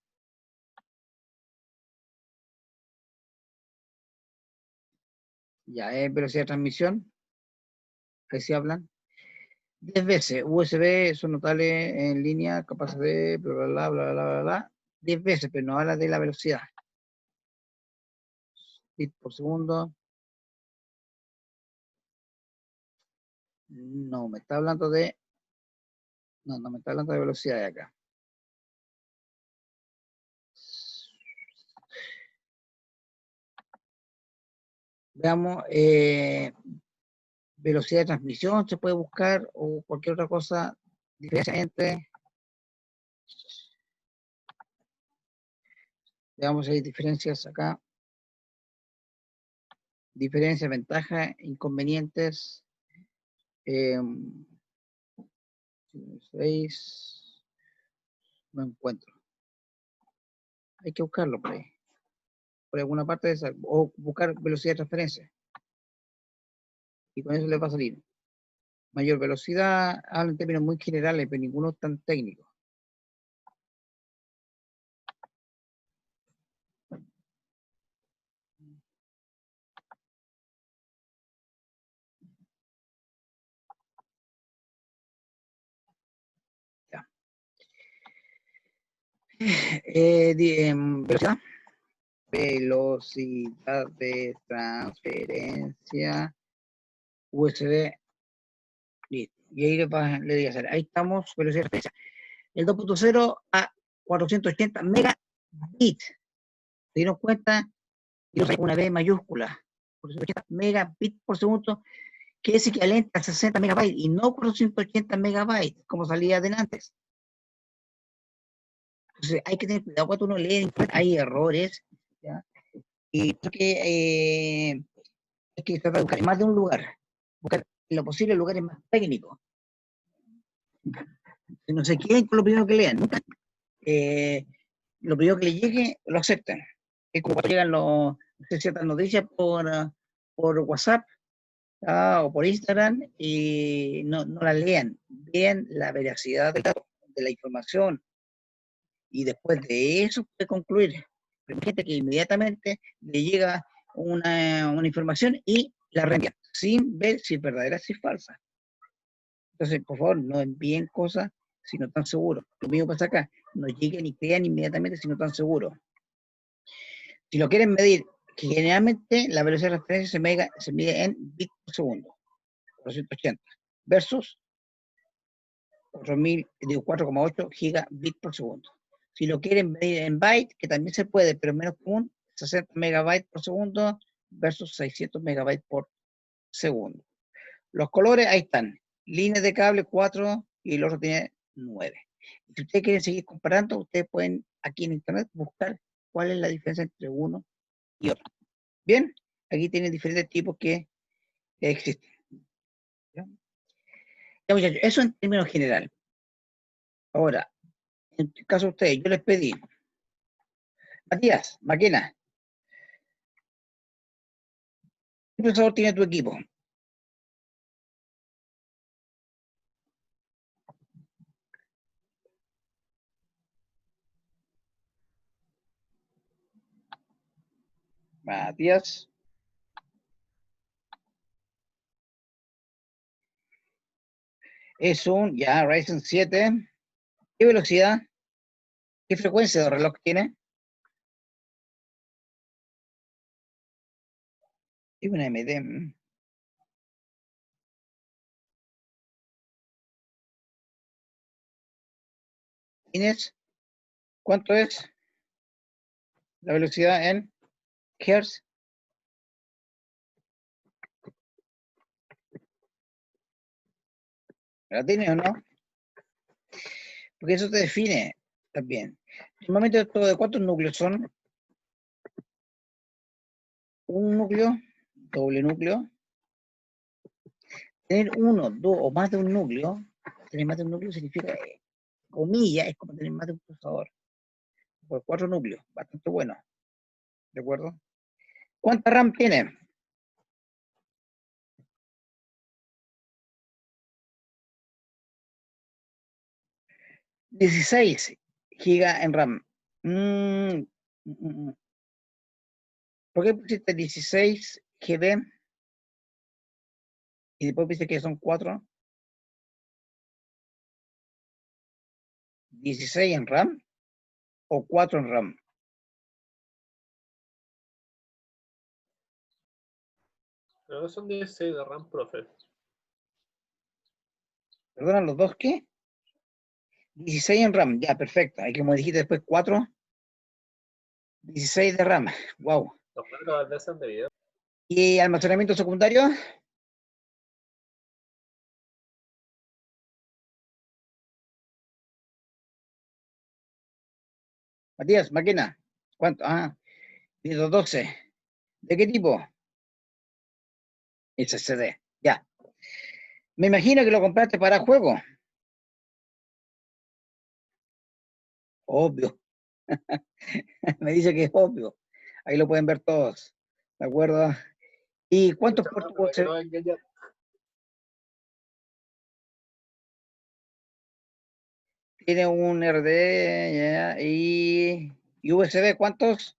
Ya es velocidad de transmisión, ahí se hablan. 10 veces, USB son notables en línea, capaces de bla, bla, bla, bla, bla, bla, bla. 10 veces, pero no habla de la velocidad. Bit por segundo. No, me está hablando de... No me está hablando de velocidad de acá. Veamos, velocidad de transmisión se puede buscar o cualquier otra cosa, diferencia entre... Veamos si hay diferencias acá. Diferencias, ventajas, inconvenientes. 6, no encuentro. Hay que buscarlo por ahí. Por alguna parte de esa, o buscar velocidad de transferencia. Y con eso le va a salir. Mayor velocidad, hablan en términos muy generales, pero ninguno tan técnico. Ya. Velocidad de transferencia USB. Listo. Y ahí le digo hacer. Ahí estamos, velocidad de transferencia. El 2.0 a 480 megabits. ¿Se dieron cuenta? Y una B mayúscula. 480 megabits por segundo, que es equivalente a 60 megabytes y no 480 megabytes, como salía de antes. Entonces hay que tener cuidado cuando uno lee, hay errores, ¿ya? Y porque hay que tratar de buscar en más de un lugar, buscar en lo posible lugares más técnicos. Si no se quieren con lo primero que lean, nunca, lo primero que les llegue, lo aceptan. Es como cuando llegan ciertas noticias por WhatsApp, o por Instagram, y no la lean, vean la veracidad del dato, de la información, y después de eso puede concluir. Pero hay gente que inmediatamente le llega una información y la reenvía, sin ver si es verdadera, si es falsa. Entonces, por favor, no envíen cosas si no están seguros. Lo mismo pasa acá, no lleguen y crean inmediatamente si no están seguros. Si lo quieren medir, que generalmente la velocidad de transferencia se mide en bits por segundo, 480, versus 4,8 gigabits por segundo. Si lo quieren medir en bytes, que también se puede, pero menos común, 60 megabytes por segundo versus 600 megabytes por segundo. Los colores, ahí están. Líneas de cable 4 y el otro tiene 9. Si ustedes quieren seguir comparando, ustedes pueden aquí en internet buscar cuál es la diferencia entre uno y otro. Bien, aquí tienen diferentes tipos que existen. ¿Ya? Ya, muchachos, eso en términos generales. Ahora, en el caso de ustedes, yo les pedí, Matías, Maquena, ¿qué procesador tiene tu equipo? Matías. Es un, ya, Ryzen 7. ¿Qué velocidad? ¿Qué frecuencia de reloj tiene? Es una AMD. Inés, ¿cuánto es la velocidad en hertz? ¿La tienes o no? Porque eso te define también. Normalmente esto de cuántos núcleos son. Un núcleo, doble núcleo. Tener uno, dos o más de un núcleo, tener más de un núcleo significa, comillas, es como tener más de un procesador. Por 4 núcleos, bastante bueno. ¿De acuerdo? ¿Cuánta RAM tiene? $16 GB en RAM. ¿Por qué pusiste 16 GB y después pusiste que son 4? 16 en RAM o 4 en RAM. Creo que son 16 de RAM, profe. ¿Perdona, los dos qué? 16 en RAM, ya, perfecto. Hay que como dijiste después 4. 16 de RAM, wow. Los marcos de son de video. ¿Y almacenamiento secundario? Matías, máquina. ¿Cuánto? 12. ¿De qué tipo? SSD, ya. Me imagino que lo compraste para juego. Obvio. Me dice que es obvio. Ahí lo pueden ver todos. ¿De acuerdo? ¿Y cuántos puertos Para que USB? no va a engañar. Tiene un RD, ya, y USB, ¿cuántos?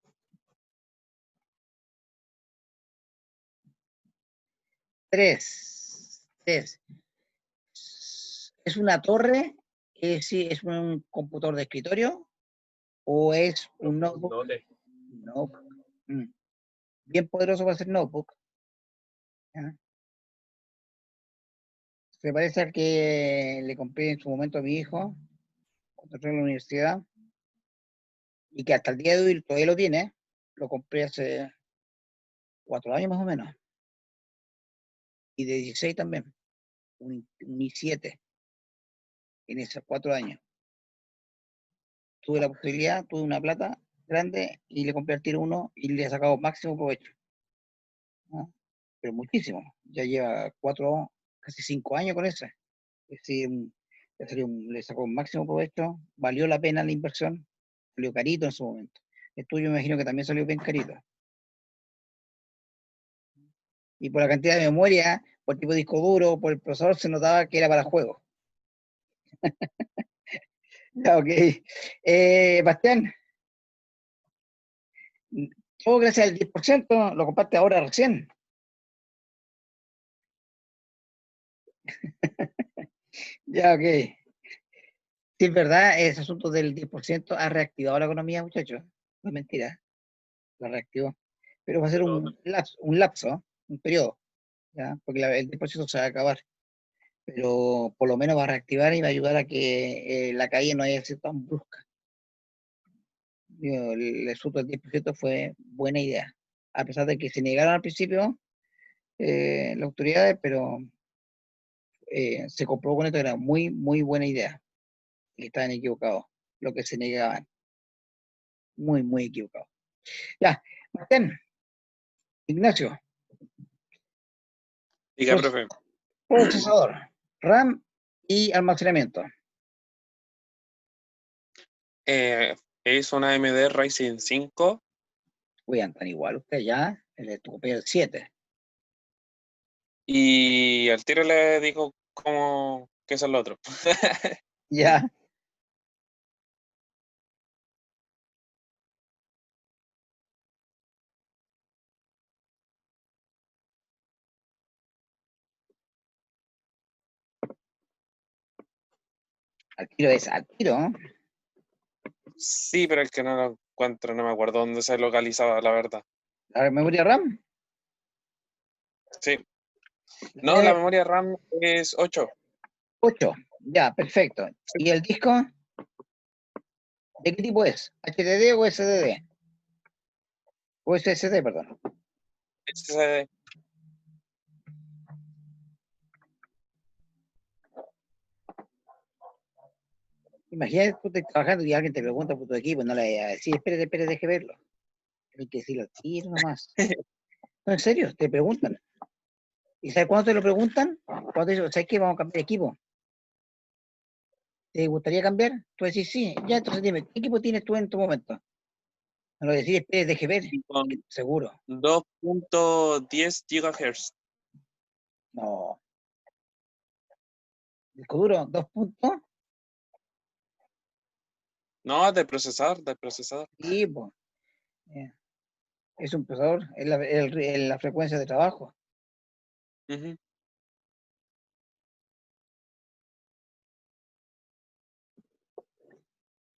3. 3. ¿Es una torre? Sí, ¿es un computador de escritorio? ¿O es un notebook? Note. Notebook. Bien poderoso para ser notebook. ¿Ya? Se parece al que le compré en su momento a mi hijo cuando entró en la universidad y que hasta el día de hoy todavía lo tiene. Lo compré hace 4 años más o menos. Y de 16 también. Un i7 en esos 4 años. Tuve la posibilidad, tuve una plata grande y le compré al tiro uno y le he sacado máximo provecho. ¿No? Pero muchísimo. Ya lleva 4, casi 5 años con ese. Es decir, le sacó un máximo provecho, valió la pena la inversión, salió carito en su momento. El tuyo me imagino que también salió bien carito. Y por la cantidad de memoria, por el tipo de disco duro, por el procesador, se notaba que era para juegos. Ya, ok. Bastián, todo gracias al 10%, lo comparte ahora recién. Ya, ok. Sí, es verdad, ese asunto del 10% ha reactivado la economía, muchachos. No es mentira, la reactivó. Pero va a ser un lapso, un periodo, ¿ya? Porque el 10% se va a acabar. Pero por lo menos va a reactivar y va a ayudar a que la caída no haya sido tan brusca. Digo, el asunto del 10% fue buena idea, a pesar de que se negaron al principio las autoridades, pero se comprobó con esto que era muy, muy buena idea y que estaban equivocados, lo que se negaban, muy, muy equivocados. Ya, Martín, Ignacio, Diga, profe. procesador, RAM y almacenamiento. Es una AMD Ryzen 5 Uy, andan igual usted ya, le tocó el 7. y al tiro le digo cómo qué es el otro. Ya, al tiro, ¿no? Sí, pero el que no lo encuentro, no me acuerdo dónde se localizaba, la verdad. La memoria RAM. Sí. No, la memoria RAM es 8. 8, ya, perfecto. ¿Y el disco? ¿De qué tipo es? ¿HDD o SDD? O SSD, perdón. SSD. Imagínate tú estás trabajando y alguien te pregunta por tu equipo, no le vayas a decir, espérate, deje verlo. Tienes que decirlo al tiro nomás. No, en serio, te preguntan. ¿Y sabes cuándo te lo preguntan? Cuando te dicen, ¿sabes qué? Vamos a cambiar de equipo. ¿Te gustaría cambiar? Tú decís, sí. Ya, entonces dime, ¿qué equipo tienes tú en tu momento? No lo decís, espérate, deje ver. Con Seguro. 2.10 GHz. No. Disco duro, 2 puntos. No, de procesador, de procesador. Sí, pues. Es un procesador, es la frecuencia de trabajo. Ujú.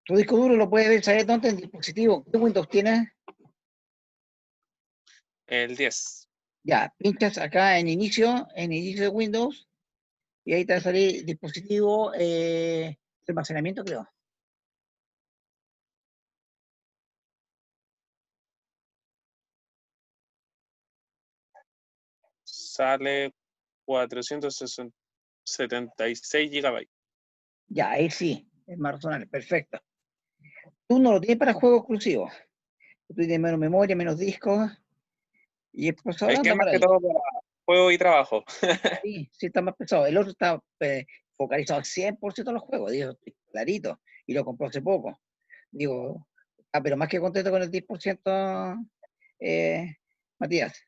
Tu disco duro lo puedes ver, ¿sabes dónde? En el dispositivo. ¿Qué Windows tienes? El 10. Ya, pinchas acá en inicio de Windows, y ahí te va a salir dispositivo de almacenamiento, creo. Sale 476 GB. Ya, ahí sí, es más razonable, perfecto. Tú no lo tienes para juegos exclusivos. Tú tienes menos memoria, menos discos, y el procesador Es que anda es más por que ahí. todo para juego y trabajo. Sí, sí está más pesado. El otro está focalizado al 100% en los juegos, digo, clarito, y lo compró hace poco. Digo, pero más que contento con el 10%, Matías.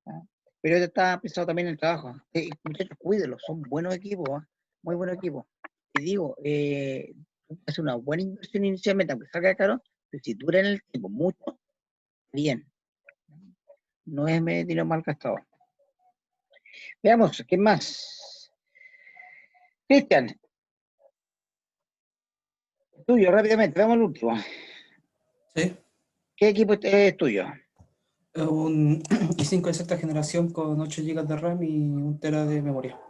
¿Ah? Pero este está pensado también en el trabajo. Muchachos, cuídenlos, son buenos equipos, ¿ah? Muy buenos equipos. Te digo, es una buena inversión inicialmente, aunque salga caro, pero si dura en el tiempo mucho, bien. No es dinero mal gastado. Veamos, ¿qué más? Cristian, tuyo, rápidamente, veamos el último. Sí. ¿Qué equipo es tuyo? Un i5 de sexta generación con 8 GB de RAM y 1 TB de memoria.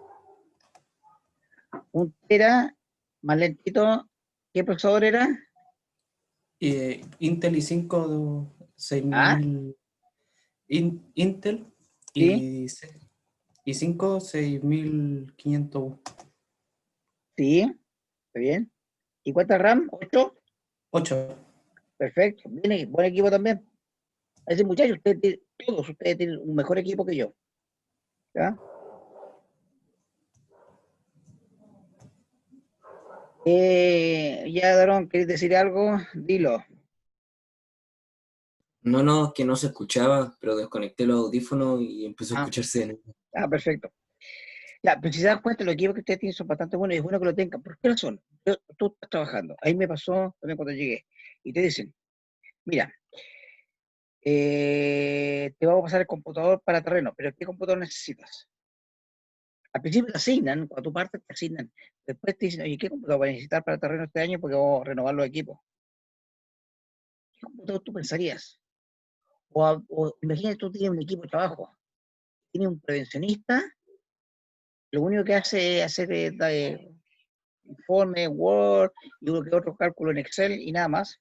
Un tera, más lentito. ¿Qué procesador era? Intel i5 Ah, 6000. Intel sí, i5 6500U. sí, está bien. ¿Y cuánta RAM? ¿8? 8. Perfecto. Bien, buen equipo también. Ese muchacho, todos ustedes tienen un mejor equipo que yo. ¿Ya? Ya, Darón, ¿querés decir algo? Dilo. No, que no se escuchaba, pero desconecté los audífonos y empezó a Ah, escucharse de nuevo. perfecto. Ya, pero si se dan cuenta, los equipos que ustedes tienen son bastante buenos y es bueno que lo tengan. ¿Por qué razón? Tú estás trabajando. Ahí me pasó también cuando llegué. Y te dicen, mira, te vamos a pasar el computador para terreno, pero ¿qué computador necesitas? Al principio te asignan, cuando tú partes te asignan. Después te dicen, oye, ¿qué computador vas a necesitar para terreno este año? Porque vamos a renovar los equipos. ¿Qué computador tú pensarías? O imagínate tú tienes un equipo de trabajo, tienes un prevencionista, lo único que hace es hacer informe, Word y uno que otro cálculo en Excel y nada más.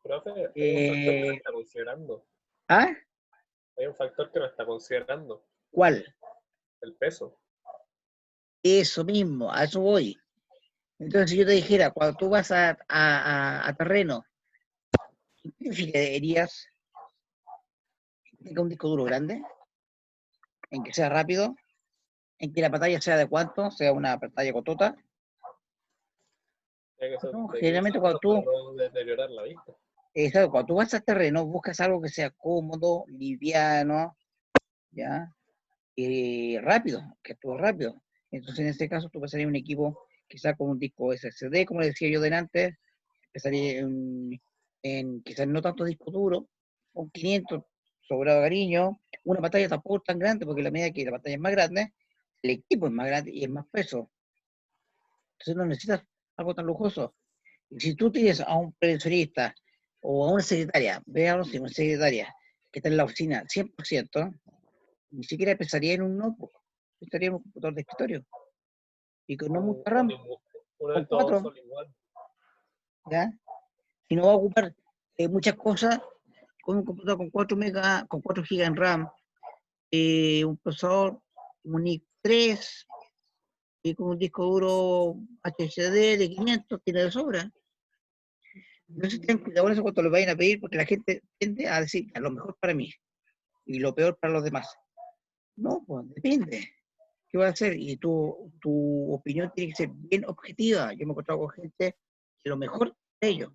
Profe, hay un factor que no Eh, está considerando. ¿Ah? Hay un factor que no está considerando. ¿Cuál? El peso. Eso mismo, a eso voy. Entonces, si yo te dijera, cuando tú vas a terreno, ¿qué significarías que tenga un disco duro grande? En que sea rápido, en que la pantalla sea de cuánto, sea una pantalla cotota. Tiene que ser No, de 15 generalmente metros para no deteriorar la vista. cuando tú vas a terreno, buscas algo que sea cómodo, liviano, ¿ya? Rápido, que actúe rápido. Entonces, en este caso, tú pasarías un equipo quizás con un disco SSD, como le decía yo delante, empezaría quizás no tanto disco duro, un 500 sobrado cariño, una pantalla tampoco tan grande, porque la medida que la pantalla es más grande, el equipo es más grande y es más peso. Entonces no necesitas algo tan lujoso. Y si tú tienes a un prevencionista o a una secretaria, veamos si una secretaria que está en la oficina 100%, ni siquiera pensaría en un notebook, pensaría en un computador de escritorio. Y con no mucha RAM, Uno con de estos 4, son igual. ¿ya? y no va a ocupar muchas cosas con un computador con 4 GB en RAM, un procesador, un i3, y con un disco duro HDD de 500, tiene de sobra. Entonces ten cuidado con eso cuando lo vayan a pedir, porque la gente tiende a decir, a lo mejor para mí, y lo peor para los demás. No, pues depende. ¿Qué va a hacer? Y tu opinión tiene que ser bien objetiva. Yo me he encontrado con gente que lo mejor de ellos,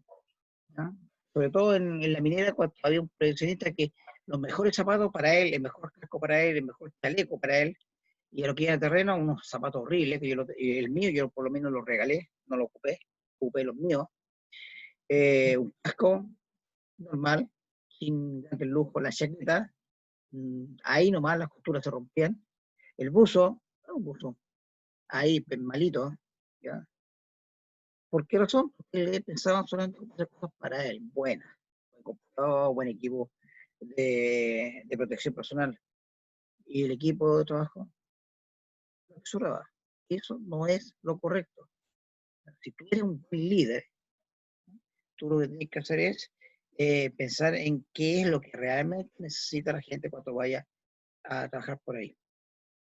¿ya? Sobre todo en la minera, cuando había un profesionista que los mejores zapatos para él, el mejor casco para él, el mejor chaleco para él, y a lo que iba a terreno, unos zapatos horribles, que el mío yo por lo menos lo regalé, no lo ocupé los míos. Un casco normal, sin grandes lujo, la chaqueta, ahí nomás las costuras se rompían. El buzo, un buzo, ahí malito, ¿ya? ¿Por qué razón? Porque le pensaban solamente en hacer cosas para él, buenas, buen computador, buen equipo de protección personal. Y el equipo de trabajo, lo apresuraba. Eso no es lo correcto. Si tú eres un buen líder, tú lo que tienes que hacer es pensar en qué es lo que realmente necesita la gente cuando vaya a trabajar por ahí.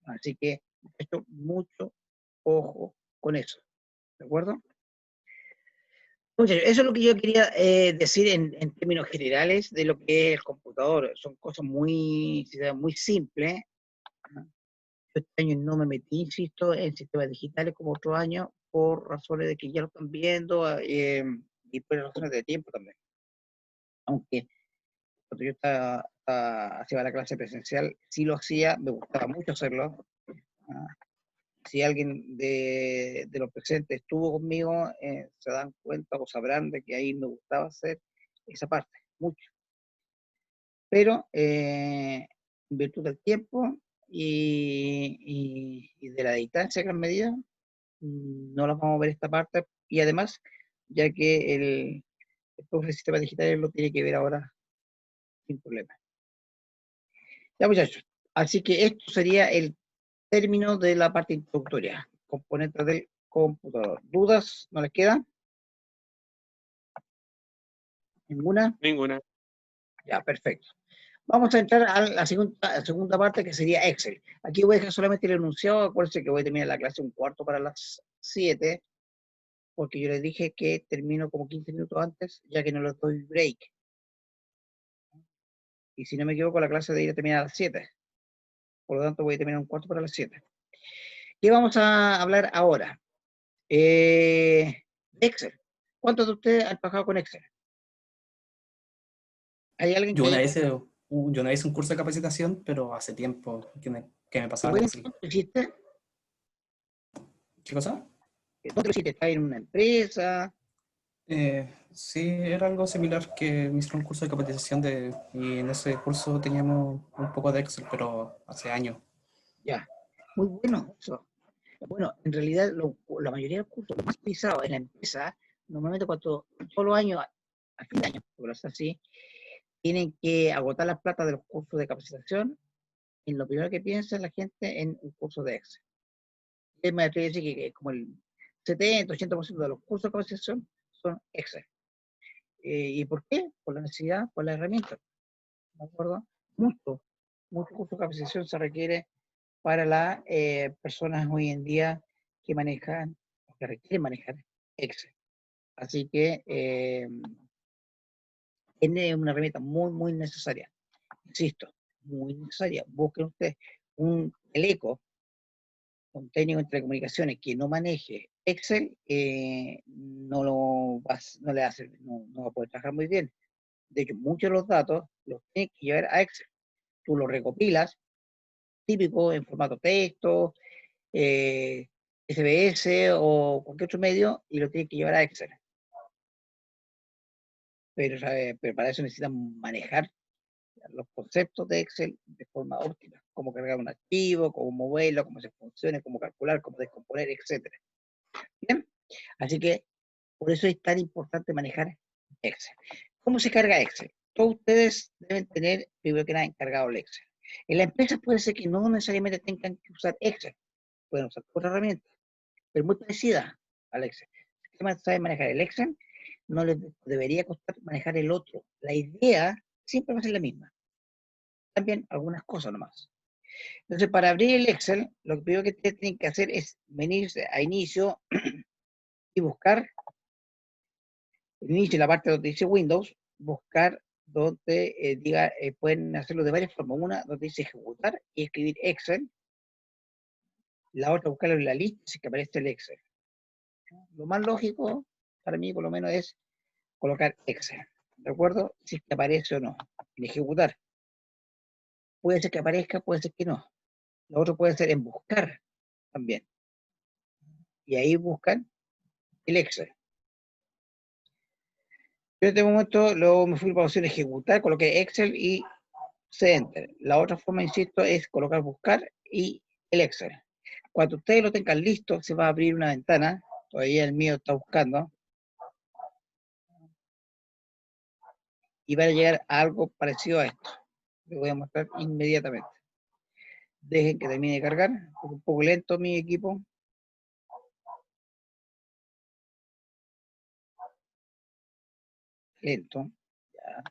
Así que esto, mucho ojo con eso. ¿De acuerdo? Muchachos, eso es lo que yo quería decir en términos generales de lo que es el computador. Son cosas muy simples. ¿No? Yo este año no me metí, insisto, en sistemas digitales como otro año, por razones de que ya lo están viendo y por razones de tiempo también. Aunque cuando yo hacía la clase presencial, sí lo hacía, me gustaba mucho hacerlo. ¿Ah? Si alguien de los presentes estuvo conmigo, se dan cuenta o sabrán de que ahí me gustaba hacer esa parte, mucho. Pero en virtud del tiempo y de la distancia que han medido, no las vamos a ver esta parte. Y además, ya que el profe de sistemas digitales lo tiene que ver ahora sin problema. Ya, muchachos. Así que esto sería el término de la parte introductoria, componentes del computador. ¿Dudas? ¿No les quedan? ¿Ninguna? Ninguna. Ya, perfecto. Vamos a entrar a la segunda parte, que sería Excel. Aquí voy a dejar solamente el enunciado. Acuérdense que voy a terminar la clase 1/4 para las 7, porque yo les dije que termino como 15 minutos antes, ya que no les doy break. Y si no me equivoco, la clase de ir a terminar a las 7. Por lo tanto, voy a terminar 1/4 para las 7. ¿Qué vamos a hablar ahora? Excel. ¿Cuántos de ustedes han trabajado con Excel? ¿Hay alguien Yo que una haya... vez, yo una vez un curso de capacitación, pero hace tiempo que me pasaba ¿Dónde Excel. lo hiciste? ¿Qué cosa? ¿Dónde lo hiciste? ¿Estás en una empresa? Sí, era algo similar que me hicieron un curso de capacitación y en ese curso teníamos un poco de Excel, pero hace años. Ya. Muy bueno eso. Bueno, en realidad la mayoría de los cursos más pisados en la empresa, normalmente cuando todos los años, a fin de año, por decirlo así, tienen que agotar las plata de los cursos de capacitación, y lo primero que piensa la gente en un curso de Excel. Es me atrevo a decir que como el 70-80% de los cursos de capacitación son Excel. ¿Y por qué? Por la necesidad, por la herramienta. ¿De acuerdo? Mucho curso de capacitación se requiere para las personas hoy en día que manejan, o que requieren manejar Excel. Así que es una herramienta muy necesaria. Insisto, muy necesaria. Busquen ustedes el ECO, un técnico de telecomunicaciones que no maneje Excel, no le hace, no va a poder trabajar muy bien. De hecho, muchos de los datos los tienes que llevar a Excel. Tú los recopilas, típico en formato texto, SBS o cualquier otro medio, y lo tienes que llevar a Excel. Pero para eso necesitan manejar los conceptos de Excel de forma óptima, cómo cargar un archivo, cómo moverlo, cómo se funciona, cómo calcular, cómo descomponer, etc. Bien, así que por eso es tan importante manejar Excel. ¿Cómo se carga Excel? Todos ustedes deben tener, primero que nada, encargado el Excel. En la empresa puede ser que no necesariamente tengan que usar Excel, pueden usar otra herramienta, pero muy parecida al Excel. Si saben manejar el Excel, no les debería costar manejar el otro. La idea siempre va a ser la misma. También algunas cosas nomás. Entonces, para abrir el Excel, lo primero que ustedes tienen que hacer es venirse a inicio y buscar, en inicio, en la parte donde dice Windows, buscar donde diga, pueden hacerlo de varias formas. Una, donde dice ejecutar y escribir Excel. La otra, buscarlo en la lista, si que aparece el Excel. Lo más lógico, para mí por lo menos, es colocar Excel. ¿De acuerdo? Si es que aparece o no. En ejecutar. Puede ser que aparezca, puede ser que no. Lo otro puede ser en buscar también. Y ahí buscan el Excel. Yo en este momento luego me fui para la opción ejecutar, coloqué Excel y C Enter. La otra forma, insisto, es colocar buscar y el Excel. Cuando ustedes lo tengan listo, se va a abrir una ventana. Todavía el mío está buscando. Y va a llegar a algo parecido a esto. Les voy a mostrar inmediatamente. Dejen que termine de cargar. Es un poco lento mi equipo. Lento. Ya.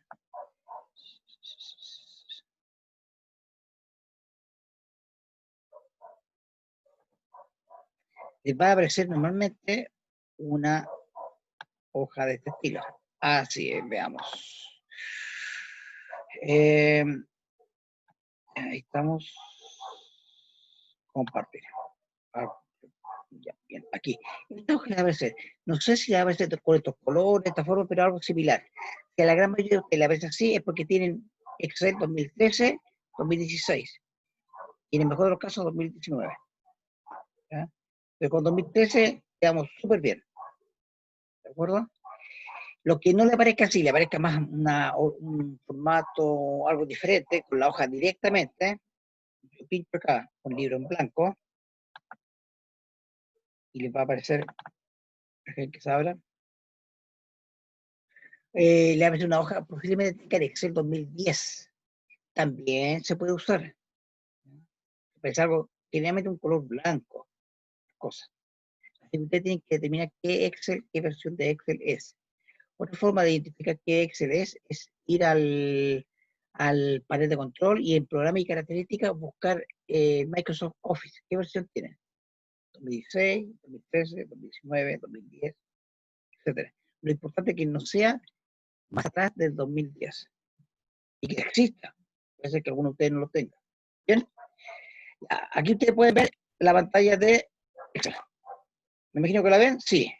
Les va a aparecer normalmente una hoja de este estilo. Así es, veamos. Ahí estamos. Compartir. Ya, bien, aquí. Esta hoja va a aparecer. No sé si va a aparecer con estos colores, de esta forma, pero algo similar. Si a la gran mayoría de ustedes la aparece así, es porque tienen Excel 2013, 2016. Y en el mejor de los casos, 2019. ¿Ya? Pero con 2013 quedamos súper bien. ¿De acuerdo? Lo que no le aparezca así, le aparezca más un formato, algo diferente, con la hoja directamente. Yo pincho acá, un libro en blanco. Y les va a aparecer, que se abra. Le abre una hoja posiblemente de Excel 2010. También se puede usar. Es algo, generalmente un color blanco. Cosa. Así que usted tiene que determinar qué Excel, qué versión de Excel es. Otra forma de identificar qué Excel es ir al panel de control y en programa y características buscar Microsoft Office. ¿Qué versión tiene? 2016, 2013, 2019, 2010, etc. Lo importante es que no sea más atrás del 2010 y que exista. Puede ser que alguno de ustedes no lo tenga. Bien, aquí ustedes pueden ver la pantalla de Excel. ¿Me imagino que la ven? Sí.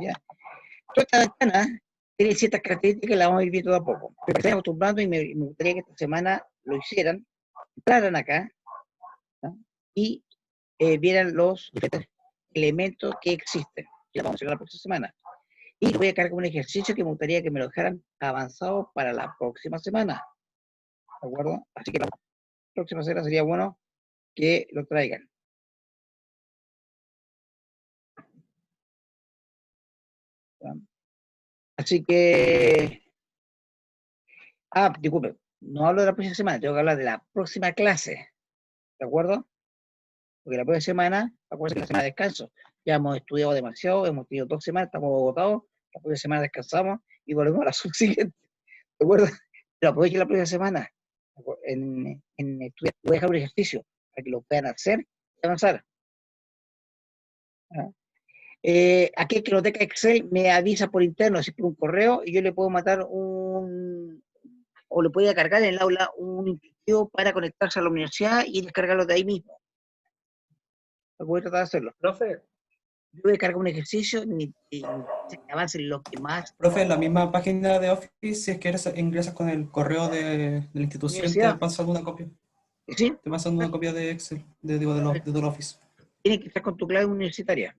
¿Ya? Toda esta ventana tiene ciertas características que la vamos a ir viendo de a poco. Pero me estoy acostumbrando y me gustaría que esta semana lo hicieran, entraran acá, ¿no? Y vieran los diferentes elementos que existen. Y la vamos a hacer la próxima semana. Y voy a cargar un ejercicio que me gustaría que me lo dejaran avanzado para la próxima semana. ¿De acuerdo? Así que la próxima semana sería bueno que lo traigan. ¿Ya? Así que... disculpe, no hablo de la próxima semana, tengo que hablar de la próxima clase. ¿De acuerdo? Porque la próxima semana, acuérdense que la semana de descanso. Ya hemos estudiado demasiado, hemos tenido 2 semanas, estamos agotados. La próxima semana descansamos y volvemos a la subsiguiente. ¿De acuerdo? Pero aprovechen la próxima semana en estudiar. Voy a dejar un ejercicio para que lo puedan hacer y avanzar. ¿Ah? Aquel que no tenga Excel me avisa por interno, así por un correo, y yo le puedo matar o le puedo cargar en el aula un instructivo para conectarse a la universidad y descargarlo de ahí mismo. Voy a tratar de hacerlo. Profe, Yo voy a cargar un ejercicio y avancen lo que más. Profe, en la misma página de Office, si es que ingresas con el correo de la institución, Universidad. te pasan una copia. ¿Sí? Te pasan una copia de Excel, de todo el Office. Tienes que estar con tu clave universitaria.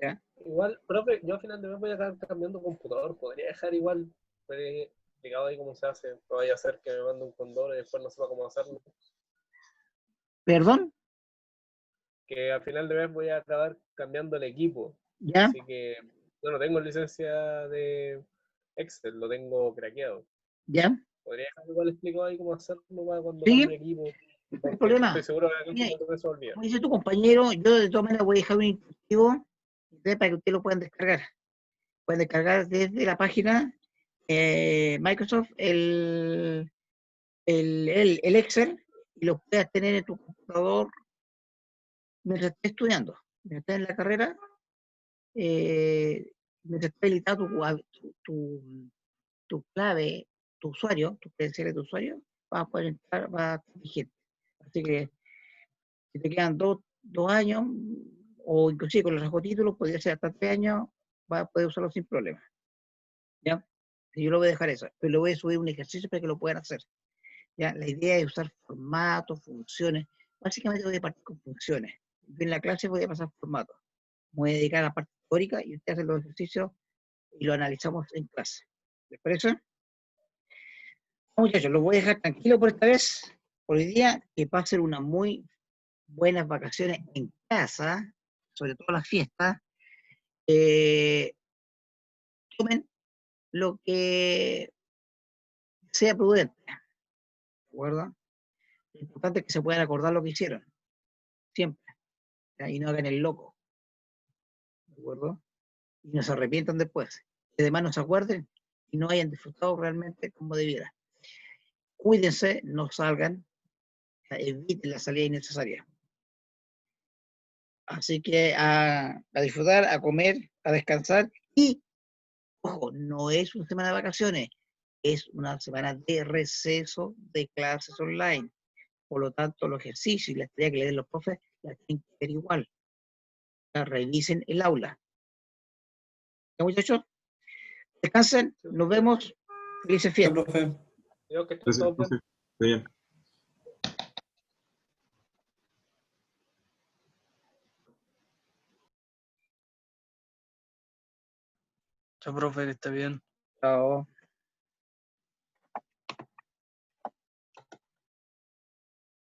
¿Ya? igual, profe, yo al final de mes voy a estar cambiando computador. Podría dejar igual explicado ahí cómo se hace. No vaya a hacer que me mande un condor y después no sepa cómo hacerlo. ¿Perdón? Que al final de mes voy a acabar cambiando el equipo. ¿Ya? Así que yo no tengo licencia de Excel, lo tengo craqueado. ¿Ya? Podría dejar igual explicado ahí cómo hacerlo para cuando Sí. cambie equipo. No hay Porque problema. estoy seguro que Mira, no se olvida. como dice tu compañero, yo de todas maneras voy a dejar un instructivo para que ustedes lo puedan descargar. Pueden descargar desde la página Microsoft el Excel y lo puedas tener en tu computador mientras estés estudiando. Mientras estés en la carrera, mientras estés habilitado tu clave, tu usuario, tu credenciales de usuario, vas a poder entrar, va a estar vigente. Así que si te quedan dos años, o inclusive con los rasgos títulos, podría ser hasta 3 años, vas a poder usarlo sin problema. ¿Ya? Y yo lo voy a dejar eso, pero le voy a subir un ejercicio para que lo puedan hacer. ¿Ya? La idea es usar formatos, funciones. Básicamente voy a partir con funciones. Yo en la clase voy a pasar formatos. Me voy a dedicar a la parte teórica y ustedes hacen los ejercicios y lo analizamos en clase. ¿Les parece? Muchachos, los voy a dejar tranquilos por esta vez, por hoy día, que pasen unas muy buenas vacaciones en casa, sobre todo las fiestas. Tomen lo que sea prudente, ¿de acuerdo? Lo importante es que se puedan acordar lo que hicieron, siempre, ¿ya? Y no hagan el loco, ¿de acuerdo? Y no se arrepientan después. Que además no se acuerden y no hayan disfrutado realmente como debiera. Cuídense, no salgan, eviten la salida innecesaria. Así que a disfrutar, a comer, a descansar y, ojo, no es una semana de vacaciones, es una semana de receso de clases online. Por lo tanto, los ejercicios y las tareas que le den los profes las tienen que ver igual. O sea, revisen el aula. ¿Ya, muchachos? Descansen, nos vemos. Felices Ya, fiestas. profe. Creo que estén Gracias, todos bien. profe. Está bien. Chao, profe, que esté bien. Chao.